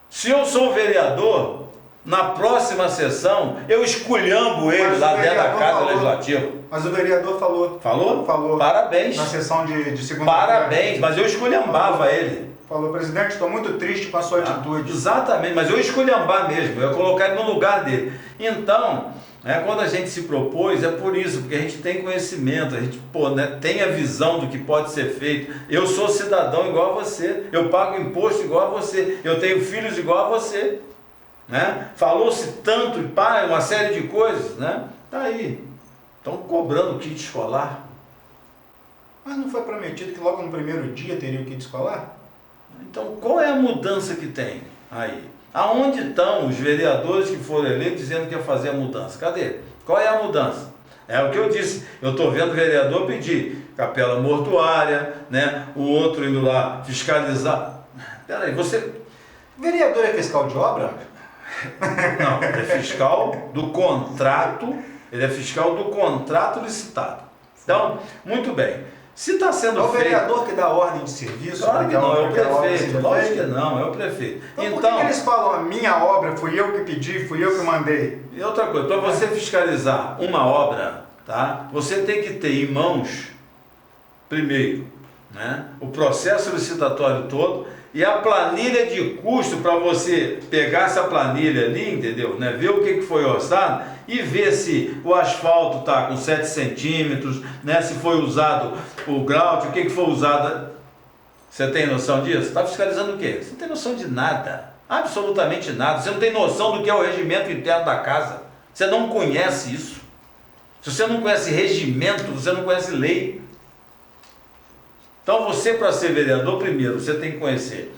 Se eu sou vereador, na próxima sessão eu esculhambo ele lá dentro da Casa Legislativa. Mas o vereador falou. Falou? Falou. Parabéns. Na sessão de segunda-feira. Parabéns, mas eu esculhambava ele. Falou, presidente, estou muito triste com a sua atitude. Exatamente, mas eu esculhambar mesmo, eu ia colocar ele no lugar dele. Então, quando a gente se propôs, é por isso, porque a gente tem conhecimento, a gente tem a visão do que pode ser feito. Eu sou cidadão igual a você, eu pago imposto igual a você, eu tenho filhos igual a você. Né? Falou-se tanto, uma série de coisas, né? Tá aí, estão cobrando kit escolar. Mas não foi prometido que logo no primeiro dia teria o kit escolar? Então, qual é a mudança que tem aí? Aonde estão os vereadores que foram eleitos dizendo que ia fazer a mudança? Cadê? Qual é a mudança? É o que eu disse, eu estou vendo o vereador pedir capela mortuária, né? O outro indo lá fiscalizar. Peraí, você... Vereador é fiscal de obra? Não, ele é fiscal do contrato, licitado. Então, muito bem. Se está sendo feito... É o vereador que dá ordem de serviço? Claro que não, é o prefeito. Lógico que não, é o prefeito. Então, por que eles falam, a minha obra, fui eu que pedi, fui eu que mandei? E outra coisa, para você fiscalizar uma obra, tá? Você tem que ter em mãos, primeiro, né, o processo licitatório todo e a planilha de custo, para você pegar essa planilha ali, entendeu? Né? Ver o que foi orçado e ver se o asfalto está com 7 centímetros, né? Se foi usado o grout, o que foi usado. Você tem noção disso? Está fiscalizando o quê? Você não tem noção de nada, absolutamente nada. Você não tem noção do que é o regimento interno da casa. Você não conhece isso. Se você não conhece regimento, você não conhece lei. Então você, para ser vereador, primeiro, você tem que conhecer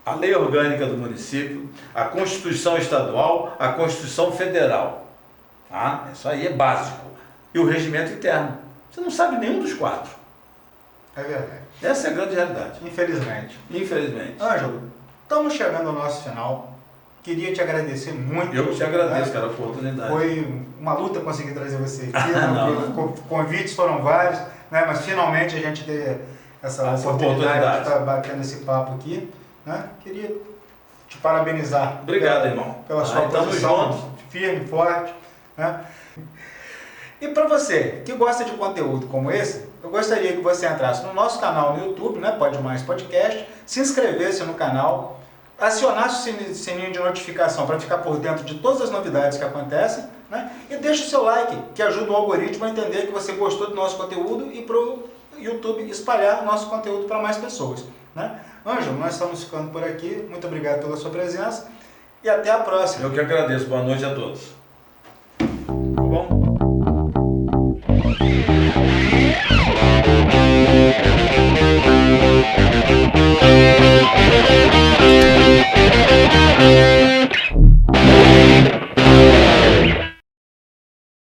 a lei orgânica do município, a Constituição Estadual, a Constituição Federal. Tá? Isso aí é básico. E o regimento interno. Você não sabe nenhum dos 4. É verdade. Essa é a grande realidade. Infelizmente. Infelizmente. Ângelo, estamos chegando ao nosso final. Queria te agradecer muito. Eu te agradeço, cara, a oportunidade. Foi uma luta conseguir trazer você aqui. Convites foram vários, né? Mas finalmente a gente teve essa oportunidade de estar batendo esse papo aqui. Né? Queria te parabenizar. Obrigado, irmão. Pela sua posição firme, forte. Né? E para você que gosta de conteúdo como esse, eu gostaria que você entrasse no nosso canal no YouTube, né? Pode Mais Podcast, se inscrevesse no canal, acionasse o sininho de notificação para ficar por dentro de todas as novidades que acontecem, né? E deixe o seu like, que ajuda o algoritmo a entender que você gostou do nosso conteúdo e para o YouTube espalhar o nosso conteúdo para mais pessoas, né? Ângelo, nós estamos ficando por aqui. Muito obrigado pela sua presença e até a próxima. Eu que agradeço. Boa noite a todos.